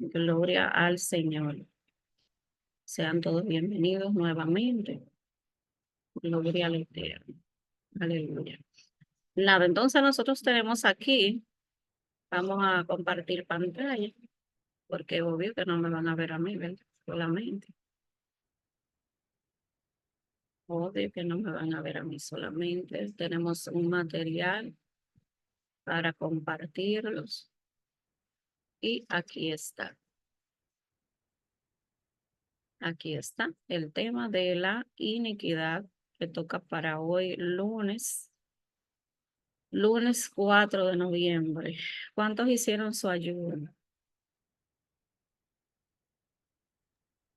Gloria al Señor. Sean todos bienvenidos nuevamente. Gloria al Eterno. Aleluya. Nada, entonces nosotros tenemos aquí, vamos a compartir pantalla, porque obvio que no me van a ver a mí, ¿verdad? Solamente. Obvio que no me van a ver a mí solamente. Tenemos un material para compartirlos. Y aquí está. Aquí está el tema de la iniquidad que toca para hoy, lunes 4 de noviembre. ¿Cuántos hicieron su ayuno?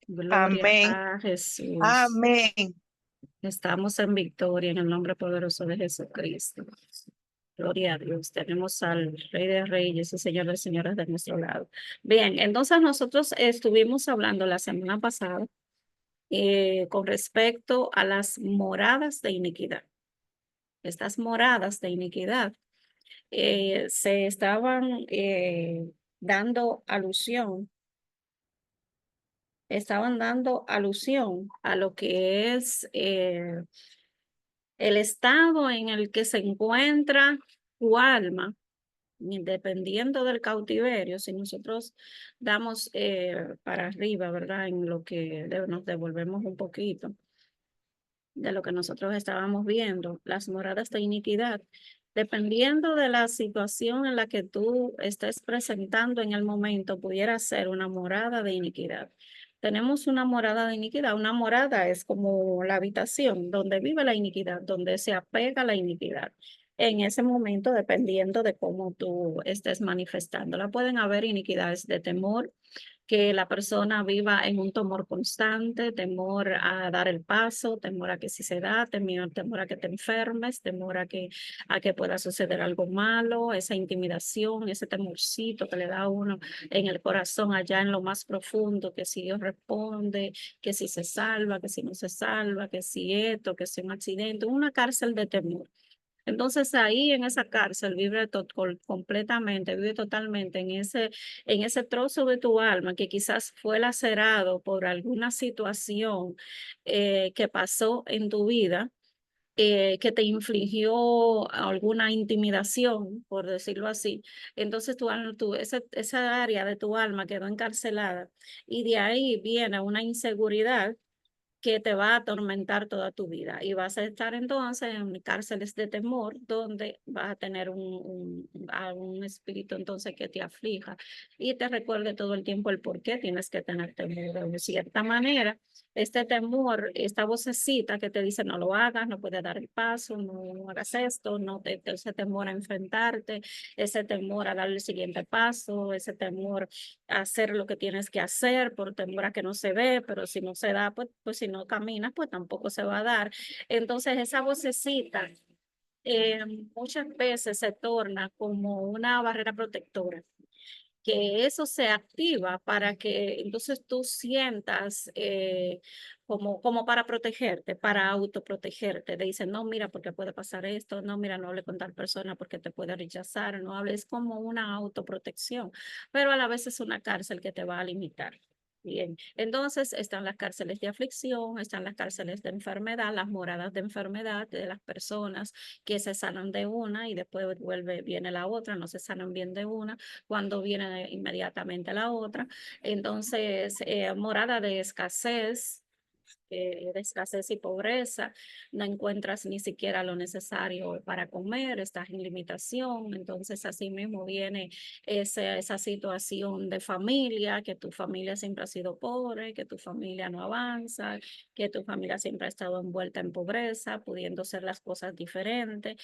Gloria Amén, a Jesús. amén. Estamos en victoria en el nombre poderoso de Jesucristo. Gloria a Dios. Tenemos al Rey de Reyes y Señor de Señores de nuestro lado. Bien, entonces nosotros estuvimos hablando la semana pasada con respecto a las moradas de iniquidad. Estas moradas de iniquidad se estaban dando alusión estaban dando alusión a lo que es el estado en el que se encuentra tu alma, dependiendo del cautiverio. Si nosotros damos para arriba, ¿verdad? En lo que nos devolvemos un poquito de lo que nosotros estábamos viendo, las moradas de iniquidad. Dependiendo de la situación en la que tú estés presentando en el momento, pudiera ser una morada de iniquidad. Tenemos una morada de iniquidad. Una morada es como la habitación donde vive la iniquidad, donde se apega la iniquidad. En ese momento, dependiendo de cómo tú estés manifestándola, pueden haber iniquidades de temor, que la persona viva en un temor constante, temor a dar el paso, temor a que si se da, temor a que te enfermes, temor a que pueda suceder algo malo, esa intimidación, ese temorcito que le da a uno en el corazón, allá en lo más profundo, que si Dios responde, que si se salva, que si no se salva, que si esto, que si un accidente, una cárcel de temor. Entonces ahí en esa cárcel vive completamente, vive totalmente en ese trozo de tu alma que quizás fue lacerado por alguna situación que pasó en tu vida, que te infligió alguna intimidación, por decirlo así. Entonces esa área de tu alma quedó encarcelada y de ahí viene una inseguridad que te va a atormentar toda tu vida y vas a estar entonces en cárceles de temor donde vas a tener un espíritu entonces que te aflija y te recuerde todo el tiempo el por qué tienes que tener temor. De cierta manera, este temor, esta vocecita que te dice no lo hagas, no puedes dar el paso, no hagas esto, ese temor a enfrentarte, ese temor a dar el siguiente paso, ese temor hacer lo que tienes que hacer por temor a que no se ve, pero si no se da, pues si no caminas, pues tampoco se va a dar. Entonces esa vocecita eh, muchas veces se torna como una barrera protectora, que eso se activa para que entonces tú sientas como para protegerte, para autoprotegerte. Te dicen, no, mira, porque puede pasar esto, no, mira, no hable con tal persona porque te puede rechazar, no hables como una autoprotección, pero a la vez es una cárcel que te va a limitar. Bien, entonces están las cárceles de aflicción, están las cárceles de enfermedad, las moradas de enfermedad de las personas que se sanan de una y después viene la otra, no se sanan bien de una cuando viene inmediatamente la otra. Entonces, morada de escasez y pobreza, no encuentras ni siquiera lo necesario para comer, estás en limitación, entonces así mismo viene esa situación de familia, que tu familia siempre ha sido pobre, que tu familia no avanza, que tu familia siempre ha estado envuelta en pobreza, pudiendo ser las cosas diferentes,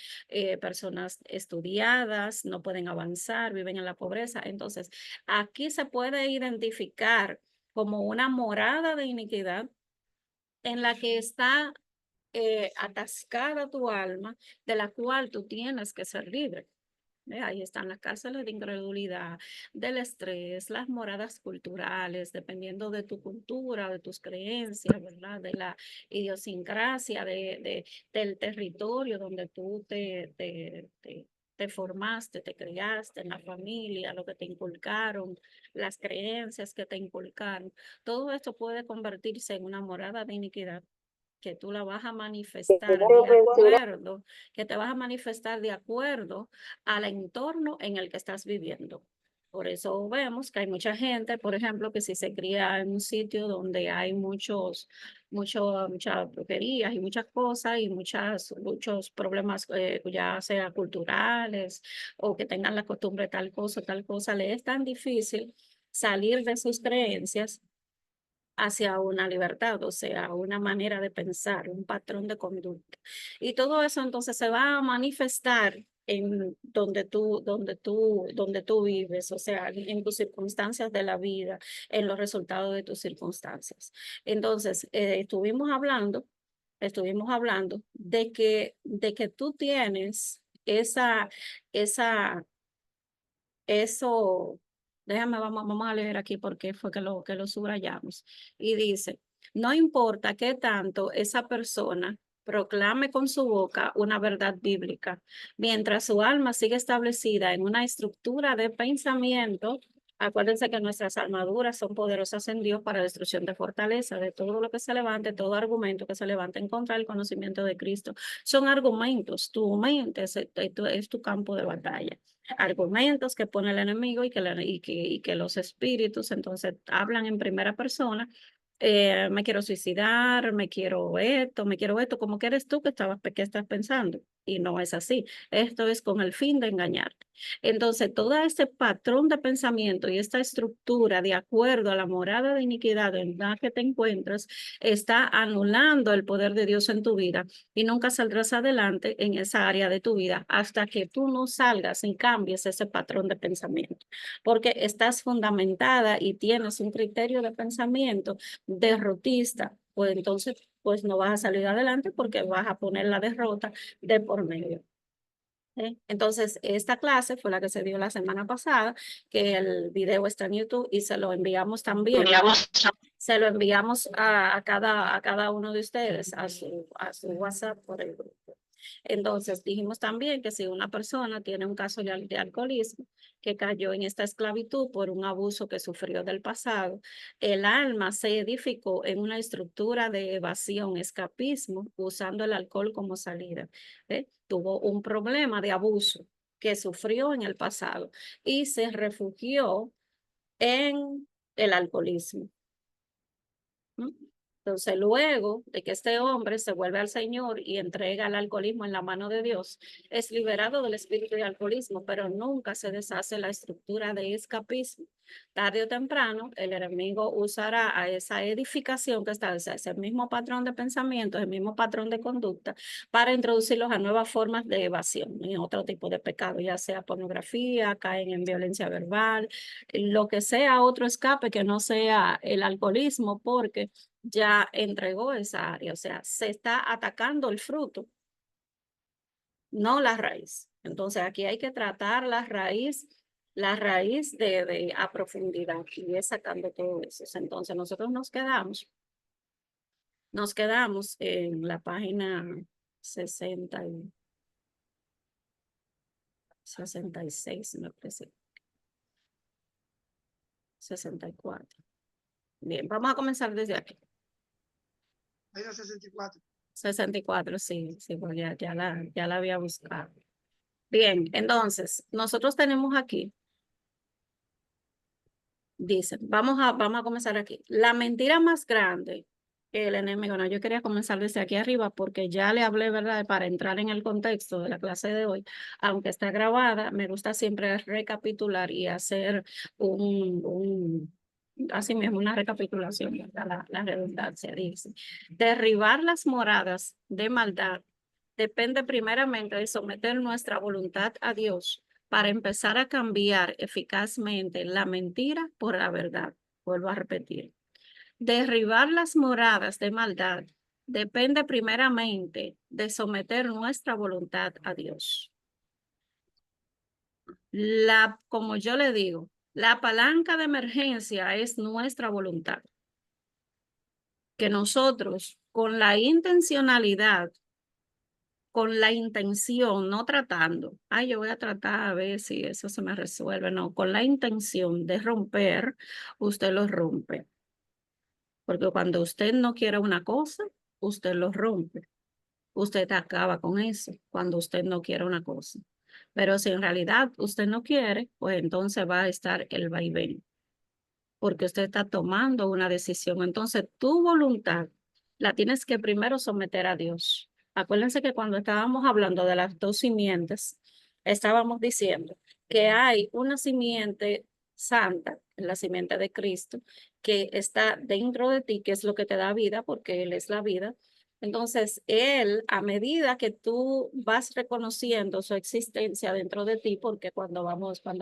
personas estudiadas no pueden avanzar, viven en la pobreza, entonces aquí se puede identificar como una morada de iniquidad en la que está atascada tu alma, de la cual tú tienes que ser libre. Ahí están las cárceles de incredulidad, del estrés, las moradas culturales, dependiendo de tu cultura, de tus creencias, ¿verdad? De la idiosincrasia del territorio donde tú te te formaste, te criaste en la familia, lo que te inculcaron, las creencias que te inculcaron, todo esto puede convertirse en una morada de iniquidad que tú la vas a manifestar de acuerdo, que te vas a manifestar de acuerdo al entorno en el que estás viviendo. Por eso vemos que hay mucha gente, por ejemplo, que si se cría en un sitio donde hay muchas brujerías y muchas cosas y muchos problemas, ya sea culturales o que tengan la costumbre de tal cosa, le es tan difícil salir de sus creencias hacia una libertad, o sea, una manera de pensar, un patrón de conducta. Y todo eso entonces se va a manifestar en donde tú vives, o sea, en tus circunstancias de la vida, en los resultados de tus circunstancias. Entonces, estuvimos hablando de que tú tienes esa, eso, vamos a leer aquí porque fue que lo subrayamos. Y dice, no importa qué tanto esa persona proclame con su boca una verdad bíblica, mientras su alma sigue establecida en una estructura de pensamiento. Acuérdense que nuestras armaduras son poderosas en Dios para destrucción de fortaleza, de todo lo que se levante, todo argumento que se levante en contra del conocimiento de Cristo. Son argumentos, tu mente es tu campo de batalla, argumentos que pone el enemigo y que los espíritus entonces hablan en primera persona. Me quiero suicidar, me quiero esto, como que eres tú que estás pensando. Y no es así. Esto es con el fin de engañarte. Entonces, todo este patrón de pensamiento y esta estructura de acuerdo a la morada de iniquidad en la que te encuentras está anulando el poder de Dios en tu vida y nunca saldrás adelante en esa área de tu vida hasta que tú no salgas y cambies ese patrón de pensamiento, porque estás fundamentada y tienes un criterio de pensamiento derrotista, pues entonces pues no vas a salir adelante porque vas a poner la derrota de por medio. Entonces, esta clase fue la que se dio la semana pasada, que el video está en YouTube y se lo enviamos también. Se lo enviamos a cada uno de ustedes, a su WhatsApp por el grupo. Entonces, dijimos también que si una persona tiene un caso de alcoholismo, que cayó en esta esclavitud por un abuso que sufrió del pasado, el alma se edificó en una estructura de evasión, escapismo, usando el alcohol como salida. Tuvo un problema de abuso que sufrió en el pasado y se refugió en el alcoholismo. Entonces, luego de que este hombre se vuelve al Señor y entrega el alcoholismo en la mano de Dios, es liberado del espíritu de alcoholismo, pero nunca se deshace la estructura de escapismo. Tarde o temprano, el enemigo usará a esa edificación que está, ese mismo patrón de pensamiento, el mismo patrón de conducta, para introducirlos a nuevas formas de evasión, en otro tipo de pecado, ya sea pornografía, caen en violencia verbal, lo que sea otro escape que no sea el alcoholismo, porque ya entregó esa área, o sea, se está atacando el fruto, no la raíz. Entonces aquí hay que tratar la raíz a profundidad y es sacando todo eso. Entonces nosotros nos quedamos en la página 60 y 66, me parece, 64. Bien, vamos a comenzar desde aquí. Página 64. 64, sí, sí, pues ya la había buscado. Bien, entonces, nosotros tenemos aquí, dicen, vamos a comenzar aquí. La mentira más grande que el enemigo, no, yo quería comenzar desde aquí arriba porque ya le hablé, ¿verdad? Para entrar en el contexto de la clase de hoy, aunque está grabada, me gusta siempre recapitular y hacer así mismo, una recapitulación, ¿verdad? La redundancia dice, derribar las moradas de maldad depende primeramente de someter nuestra voluntad a Dios para empezar a cambiar eficazmente la mentira por la verdad. Vuelvo a repetir. Derribar las moradas de maldad depende primeramente de someter nuestra voluntad a Dios. Como yo le digo, la palanca de emergencia es nuestra voluntad. Que nosotros, con la intencionalidad, con la intención, no tratando, ay, yo voy a tratar a ver si eso se me resuelve, no, con la intención de romper, usted lo rompe, porque cuando usted no quiere una cosa, usted lo rompe, usted acaba con eso, cuando usted no quiere una cosa. Pero si en realidad usted no quiere, pues entonces va a estar el vaivén, porque usted está tomando una decisión. Entonces, tu voluntad la tienes que primero someter a Dios. Acuérdense que cuando estábamos hablando de las dos simientes, estábamos diciendo que hay una simiente santa, la simiente de Cristo, que está dentro de ti, que es lo que te da vida, porque Él es la vida. Entonces, Él, a medida que tú vas reconociendo su existencia dentro de ti, porque cuando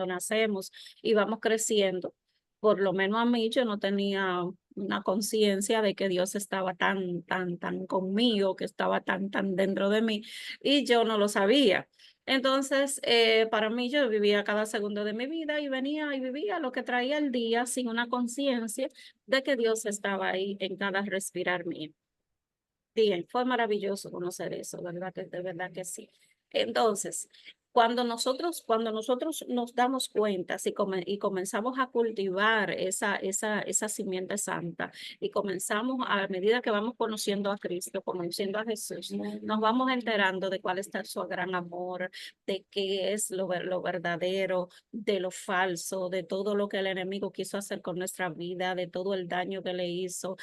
nacemos y vamos creciendo, por lo menos a mí, yo no tenía una conciencia de que Dios estaba tan conmigo, que estaba tan dentro de mí, y yo no lo sabía. Entonces, para mí, yo vivía cada segundo de mi vida y venía y vivía lo que traía el día sin una conciencia de que Dios estaba ahí en cada respirar mío. Bien, fue maravilloso conocer eso, ¿verdad? Que de verdad que sí. Entonces, cuando nosotros nos damos cuenta y comenzamos a cultivar esa simiente santa y comenzamos a medida que vamos conociendo a Cristo, conociendo a Jesús, nos vamos enterando de cuál está su gran amor, de qué es lo verdadero, de lo falso, de todo lo que el enemigo quiso hacer con nuestra vida, de todo el daño que le hizo,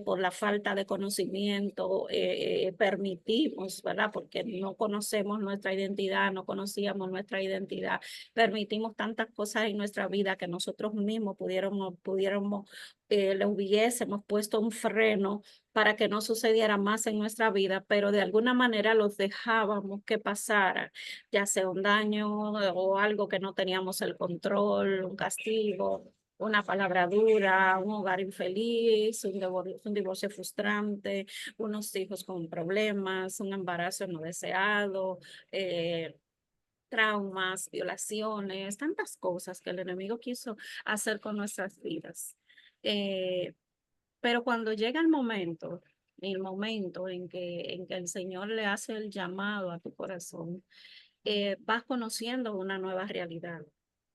por la falta de conocimiento, permitimos, ¿verdad? Porque no conocemos nuestra identidad, no conocíamos nuestra identidad, permitimos tantas cosas en nuestra vida que nosotros mismos le hubiésemos puesto un freno para que no sucediera más en nuestra vida, pero de alguna manera los dejábamos que pasara, ya sea un daño o algo que no teníamos el control, un castigo, una palabra dura, un hogar infeliz, un divorcio frustrante, unos hijos con problemas, un embarazo no deseado, traumas, violaciones, tantas cosas que el enemigo quiso hacer con nuestras vidas. Eh, pero cuando llega el momento en que el Señor le hace el llamado a tu corazón, vas conociendo una nueva realidad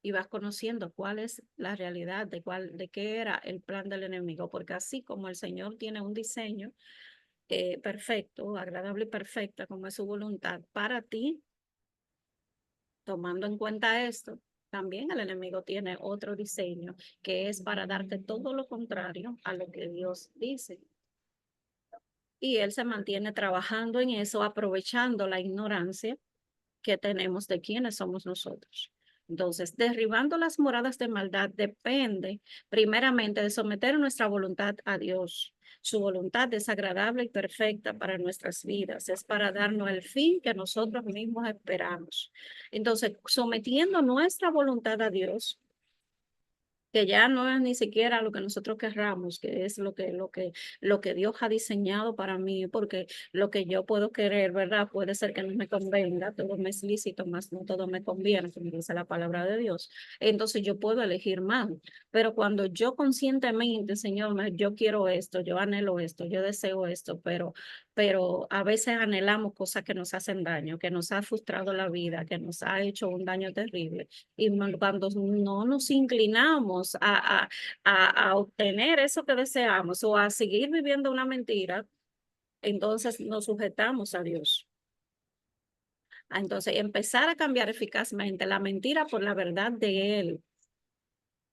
y vas conociendo cuál es la realidad de qué era el plan del enemigo, porque así como el Señor tiene un diseño perfecto, agradable y perfecta, como es su voluntad para ti, tomando en cuenta esto, también el enemigo tiene otro diseño que es para darte todo lo contrario a lo que Dios dice. Y él se mantiene trabajando en eso, aprovechando la ignorancia que tenemos de quiénes somos nosotros. Entonces, derribando las moradas de maldad depende primeramente de someter nuestra voluntad a Dios. Su voluntad es agradable y perfecta para nuestras vidas, es para darnos el fin que nosotros mismos esperamos. Entonces, sometiendo nuestra voluntad a Dios, que ya no es ni siquiera lo que nosotros querramos, que es lo que Dios ha diseñado para mí, porque lo que yo puedo querer, ¿verdad? Puede ser que no me convenga, todo me es lícito, más no todo me conviene, como dice la palabra de Dios. Entonces yo puedo elegir mal, pero cuando yo conscientemente, Señor, yo quiero esto, yo anhelo esto, yo deseo esto, pero a veces anhelamos cosas que nos hacen daño, que nos ha frustrado la vida, que nos ha hecho un daño terrible. Y cuando no nos inclinamos a obtener eso que deseamos o a seguir viviendo una mentira, entonces nos sujetamos a Dios. Entonces, empezar a cambiar eficazmente la mentira por la verdad de Él.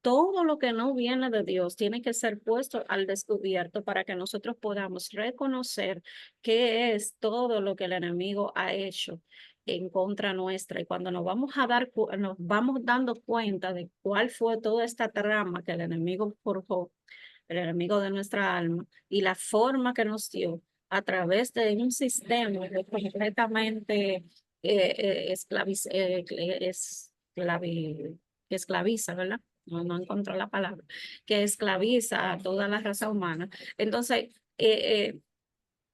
Todo lo que no viene de Dios tiene que ser puesto al descubierto para que nosotros podamos reconocer qué es todo lo que el enemigo ha hecho en contra nuestra. Y cuando nos vamos dando cuenta de cuál fue toda esta trama que el enemigo forjó, el enemigo de nuestra alma, y la forma que nos dio a través de un sistema que completamente que esclaviza, ¿verdad? No encontró la palabra, que esclaviza a toda la raza humana. Entonces,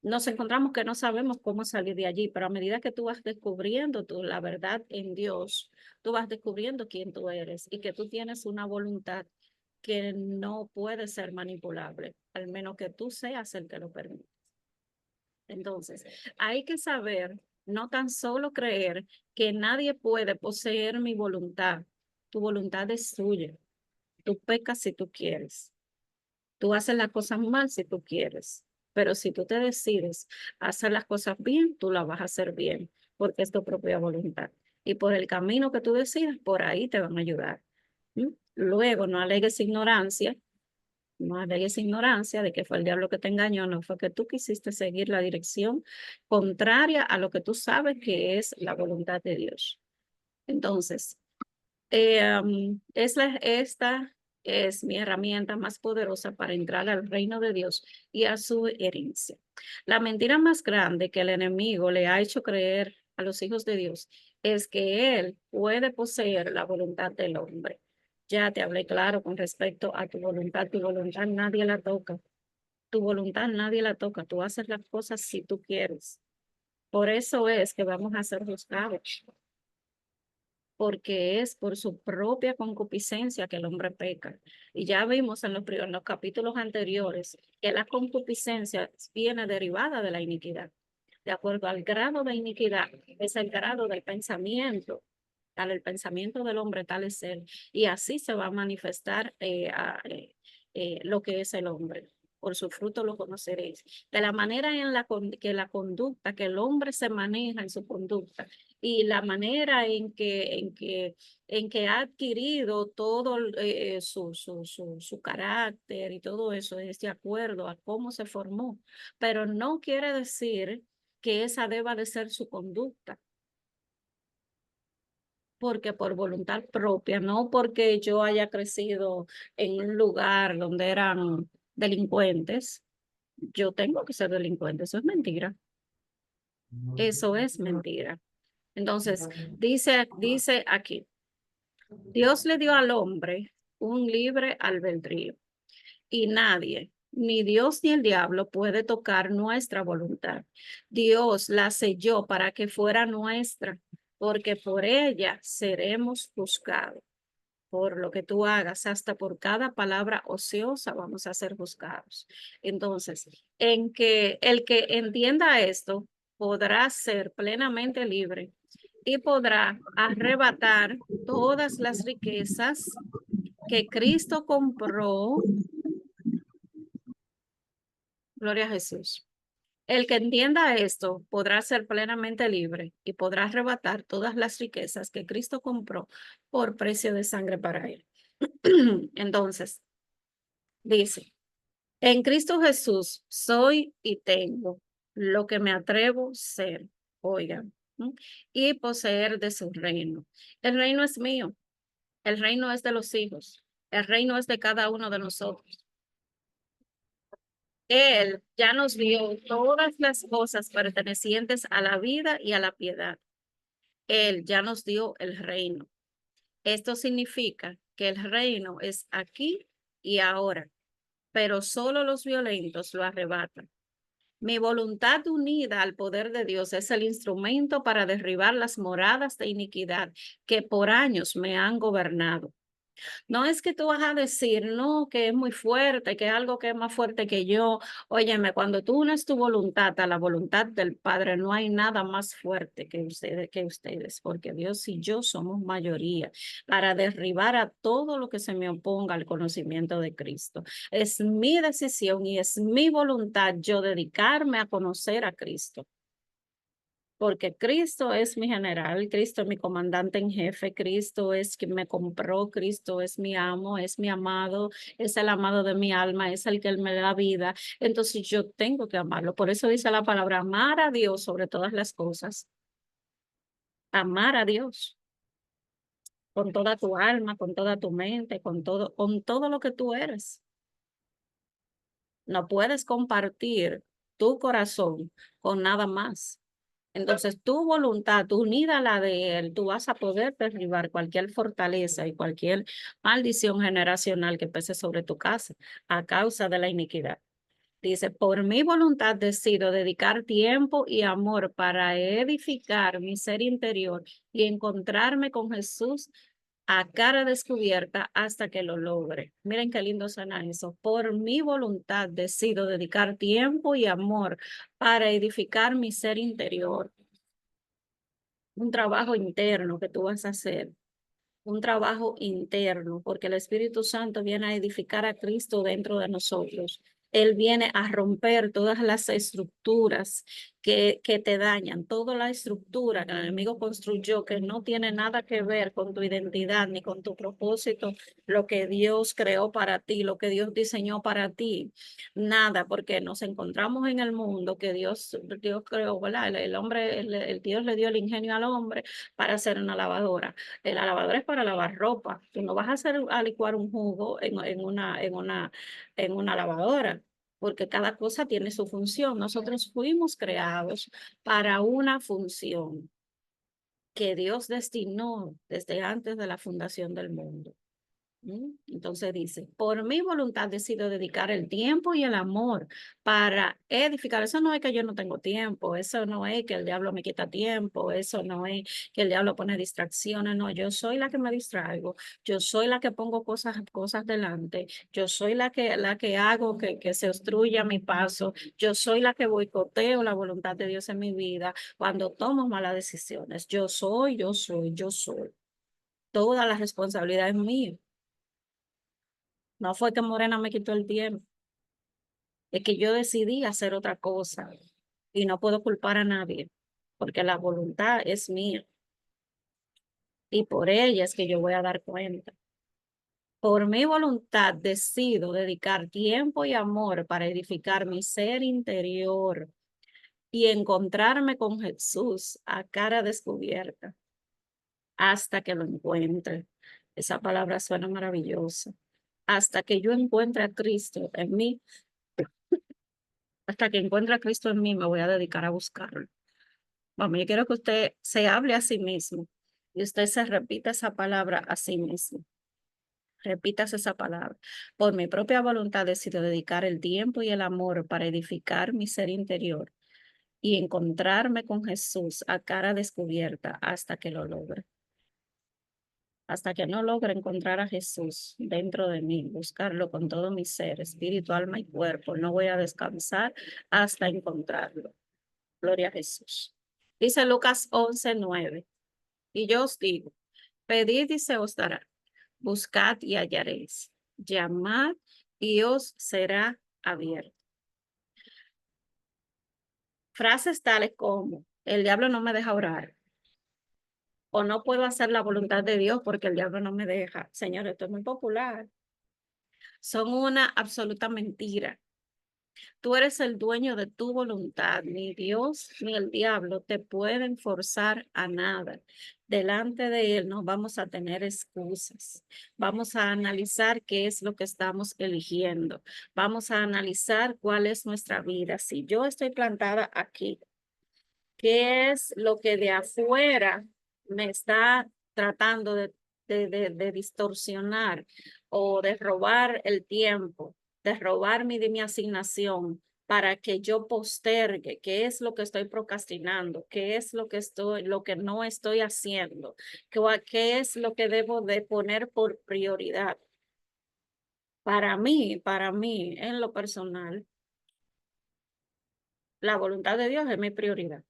nos encontramos que no sabemos cómo salir de allí, pero a medida que tú vas descubriendo la verdad en Dios, tú vas descubriendo quién tú eres y que tú tienes una voluntad que no puede ser manipulable, al menos que tú seas el que lo permite. Entonces, hay que saber, no tan solo creer que nadie puede poseer mi voluntad. Tu voluntad es tuya. Tú pecas si tú quieres. Tú haces las cosas mal si tú quieres. Pero si tú te decides a hacer las cosas bien, tú las vas a hacer bien, porque es tu propia voluntad. Y por el camino que tú decidas, por ahí te van a ayudar. ¿Mm? Luego, no alegues ignorancia, no alegues ignorancia de que fue el diablo que te engañó, no fue que tú quisiste seguir la dirección contraria a lo que tú sabes que es la voluntad de Dios. Entonces, esta es mi herramienta más poderosa para entrar al reino de Dios y a su herencia. La mentira más grande que el enemigo le ha hecho creer a los hijos de Dios es que él puede poseer la voluntad del hombre. Ya te hablé claro con respecto a tu voluntad nadie la toca, tu voluntad nadie la toca, tú haces las cosas si tú quieres. Por eso es que vamos a ser juzgados, porque es por su propia concupiscencia que el hombre peca. Y ya vimos en los capítulos anteriores que la concupiscencia viene derivada de la iniquidad. De acuerdo al grado de iniquidad, es el grado del pensamiento. Tal el pensamiento del hombre, tal es él. Y así se va a manifestar lo que es el hombre. Por su fruto lo conoceréis. De la manera en que la conducta, que el hombre se maneja en su conducta y la manera en que ha adquirido todo su carácter y todo eso es de acuerdo a cómo se formó. Pero no quiere decir que esa deba de ser su conducta, porque por voluntad propia, no porque yo haya crecido en un lugar donde eran delincuentes, yo tengo que ser delincuente. Eso es mentira. Eso es mentira. Entonces, dice aquí, Dios le dio al hombre un libre albedrío y nadie, ni Dios ni el diablo, puede tocar nuestra voluntad. Dios la selló para que fuera nuestra, porque por ella seremos juzgados. Por lo que tú hagas, hasta por cada palabra ociosa vamos a ser juzgados. Entonces, en que el que entienda esto podrá ser plenamente libre y podrá arrebatar todas las riquezas que Cristo compró. Gloria a Jesús. El que entienda esto podrá ser plenamente libre y podrá arrebatar todas las riquezas que Cristo compró por precio de sangre para él. Entonces, dice, en Cristo Jesús soy y tengo lo que me atrevo a ser, oigan, ¿no? Y poseer de su reino. El reino es mío, el reino es de los hijos, el reino es de cada uno de nosotros. Él ya nos dio todas las cosas pertenecientes a la vida y a la piedad. Él ya nos dio el reino. Esto significa que el reino es aquí y ahora, pero solo los violentos lo arrebatan. Mi voluntad unida al poder de Dios es el instrumento para derribar las moradas de iniquidad que por años me han gobernado. No es que tú vas a decir, no, que es muy fuerte, que es algo que es más fuerte que yo. Óyeme, cuando tú unes tu voluntad a la voluntad del Padre, no hay nada más fuerte que ustedes, porque Dios y yo somos mayoría para derribar a todo lo que se me oponga al conocimiento de Cristo. Es mi decisión y es mi voluntad yo dedicarme a conocer a Cristo, porque Cristo es mi general, Cristo es mi comandante en jefe, Cristo es quien me compró, Cristo es mi amo, es mi amado, es el amado de mi alma, es el que me da vida. Entonces yo tengo que amarlo. Por eso dice la palabra, amar a Dios sobre todas las cosas. Amar a Dios con toda tu alma, con toda tu mente, con todo lo que tú eres. No puedes compartir tu corazón con nada más. Entonces, tu voluntad unida a la de él, tú vas a poder derribar cualquier fortaleza y cualquier maldición generacional que pese sobre tu casa a causa de la iniquidad. Dice, por mi voluntad decido dedicar tiempo y amor para edificar mi ser interior y encontrarme con Jesús a cara descubierta hasta que lo logre. Miren qué lindo suena eso. Por mi voluntad decido dedicar tiempo y amor para edificar mi ser interior. Un trabajo interno que tú vas a hacer, un trabajo interno, porque el Espíritu Santo viene a edificar a Cristo dentro de nosotros. Él viene a romper todas las estructuras que te dañan, toda la estructura que el enemigo construyó que no tiene nada que ver con tu identidad ni con tu propósito, lo que Dios creó para ti, lo que Dios diseñó para ti. Nada, porque nos encontramos en el mundo que Dios creó, ¿verdad? El hombre, el Dios le dio el ingenio al hombre para hacer una lavadora. La lavadora es para lavar ropa. Tú no vas a hacer a licuar un jugo en una lavadora, porque cada cosa tiene su función. Nosotros fuimos creados para una función que Dios destinó desde antes de la fundación del mundo. Entonces dice, por mi voluntad decido dedicar el tiempo y el amor para edificar. Eso no es que yo no tengo tiempo, eso no es que el diablo me quita tiempo, eso no es que el diablo pone distracciones, no, yo soy la que me distraigo, yo soy la que pongo cosas delante, yo soy la que hago que se obstruya mi paso, yo soy la que boicoteo la voluntad de Dios en mi vida cuando tomo malas decisiones. Yo soy. Toda la responsabilidad es mía. No fue que Morena me quitó el tiempo, es que yo decidí hacer otra cosa y no puedo culpar a nadie porque la voluntad es mía y por ella es que yo voy a dar cuenta. Por mi voluntad decido dedicar tiempo y amor para edificar mi ser interior y encontrarme con Jesús a cara descubierta hasta que lo encuentre. Esa palabra suena maravillosa. Hasta que yo encuentre a Cristo en mí, hasta que encuentre a Cristo en mí, me voy a dedicar a buscarlo. Vamos, yo quiero que usted se hable a sí mismo y usted se repita esa palabra a sí mismo. Repítase esa palabra. Por mi propia voluntad decido dedicar el tiempo y el amor para edificar mi ser interior y encontrarme con Jesús a cara descubierta hasta que lo logre. Hasta que no logre encontrar a Jesús dentro de mí, buscarlo con todo mi ser, espíritu, alma y cuerpo, no voy a descansar hasta encontrarlo. Gloria a Jesús. Dice Lucas 11:9. Y yo os digo, pedid y se os dará, buscad y hallaréis, llamad y os será abierto. Frases tales como, el diablo no me deja orar, o no puedo hacer la voluntad de Dios porque el diablo no me deja. Señor, esto es muy popular. Son una absoluta mentira. Tú eres el dueño de tu voluntad. Ni Dios ni el diablo te pueden forzar a nada. Delante de él no vamos a tener excusas. Vamos a analizar qué es lo que estamos eligiendo. Vamos a analizar cuál es nuestra vida. Si yo estoy plantada aquí, ¿qué es lo que de afuera me está tratando de distorsionar o de robar el tiempo, de robar mi asignación para que yo postergue? ¿Qué es lo que estoy procrastinando? ¿Qué es lo que no estoy haciendo? ¿Qué es lo que debo de poner por prioridad? Para mí, en lo personal, la voluntad de Dios es mi prioridad.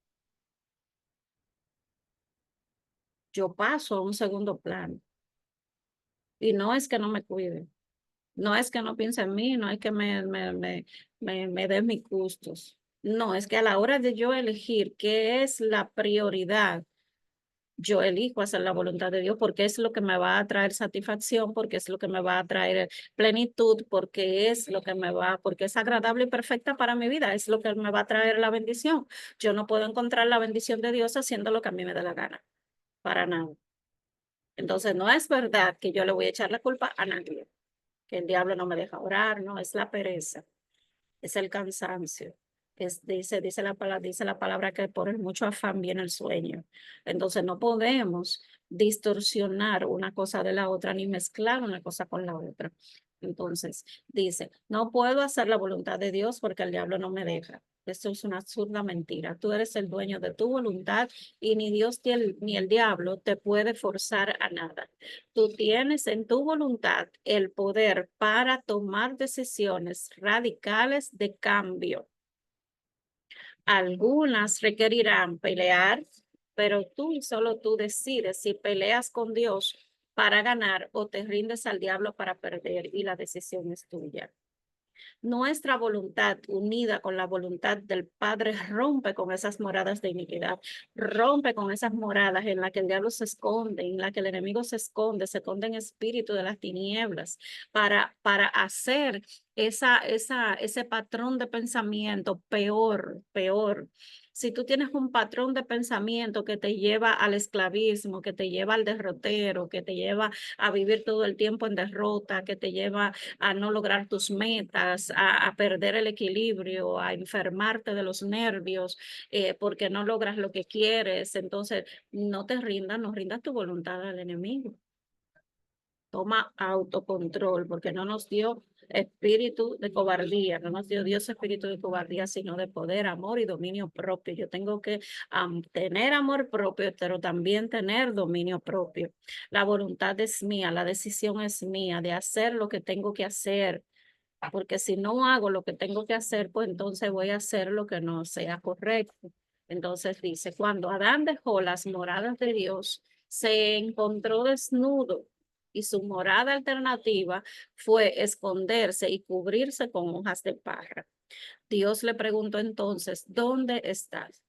Yo paso a un segundo plano. Y no es que no me cuide, no es que no piense en mí, no es que me dé mis gustos. No, es que a la hora de yo elegir qué es la prioridad, yo elijo hacer la voluntad de Dios porque es lo que me va a traer satisfacción, porque es lo que me va a traer plenitud, porque es lo que porque es agradable y perfecta para mi vida, es lo que me va a traer la bendición. Yo no puedo encontrar la bendición de Dios haciendo lo que a mí me dé la gana, para nada. Entonces, no es verdad que yo le voy a echar la culpa a nadie, que el diablo no me deja orar, no, es la pereza, es el cansancio. Dice la palabra que por el mucho afán viene el sueño. Entonces, no podemos distorsionar una cosa de la otra ni mezclar una cosa con la otra. Entonces, dice, no puedo hacer la voluntad de Dios porque el diablo no me deja. Eso es una absurda mentira. Tú eres el dueño de tu voluntad y ni Dios ni el diablo te puede forzar a nada. Tú tienes en tu voluntad el poder para tomar decisiones radicales de cambio. Algunas requerirán pelear, pero tú y solo tú decides si peleas con Dios para ganar o te rindes al diablo para perder y la decisión es tuya. Nuestra voluntad unida con la voluntad del Padre rompe con esas moradas de iniquidad, rompe con esas moradas en las que el diablo se esconde, en las que el enemigo se esconde en espíritu de las tinieblas, para hacer ese patrón de pensamiento peor. Si tú tienes un patrón de pensamiento que te lleva al esclavismo, que te lleva al derrotero, que te lleva a vivir todo el tiempo en derrota, que te lleva a no lograr tus metas, a perder el equilibrio, a enfermarte de los nervios, porque no logras lo que quieres. Entonces, no te rindas, no rindas tu voluntad al enemigo. Toma autocontrol, porque no nos dio espíritu de cobardía, no nos dio Dios espíritu de cobardía, sino de poder, amor y dominio propio. Yo tengo que tener amor propio, pero también tener dominio propio. La voluntad es mía, la decisión es mía de hacer lo que tengo que hacer, porque si no hago lo que tengo que hacer, pues entonces voy a hacer lo que no sea correcto. Entonces dice, cuando Adán dejó las moradas de Dios, se encontró desnudo y su morada alternativa fue esconderse y cubrirse con hojas de parra. Dios le preguntó entonces, ¿dónde estás?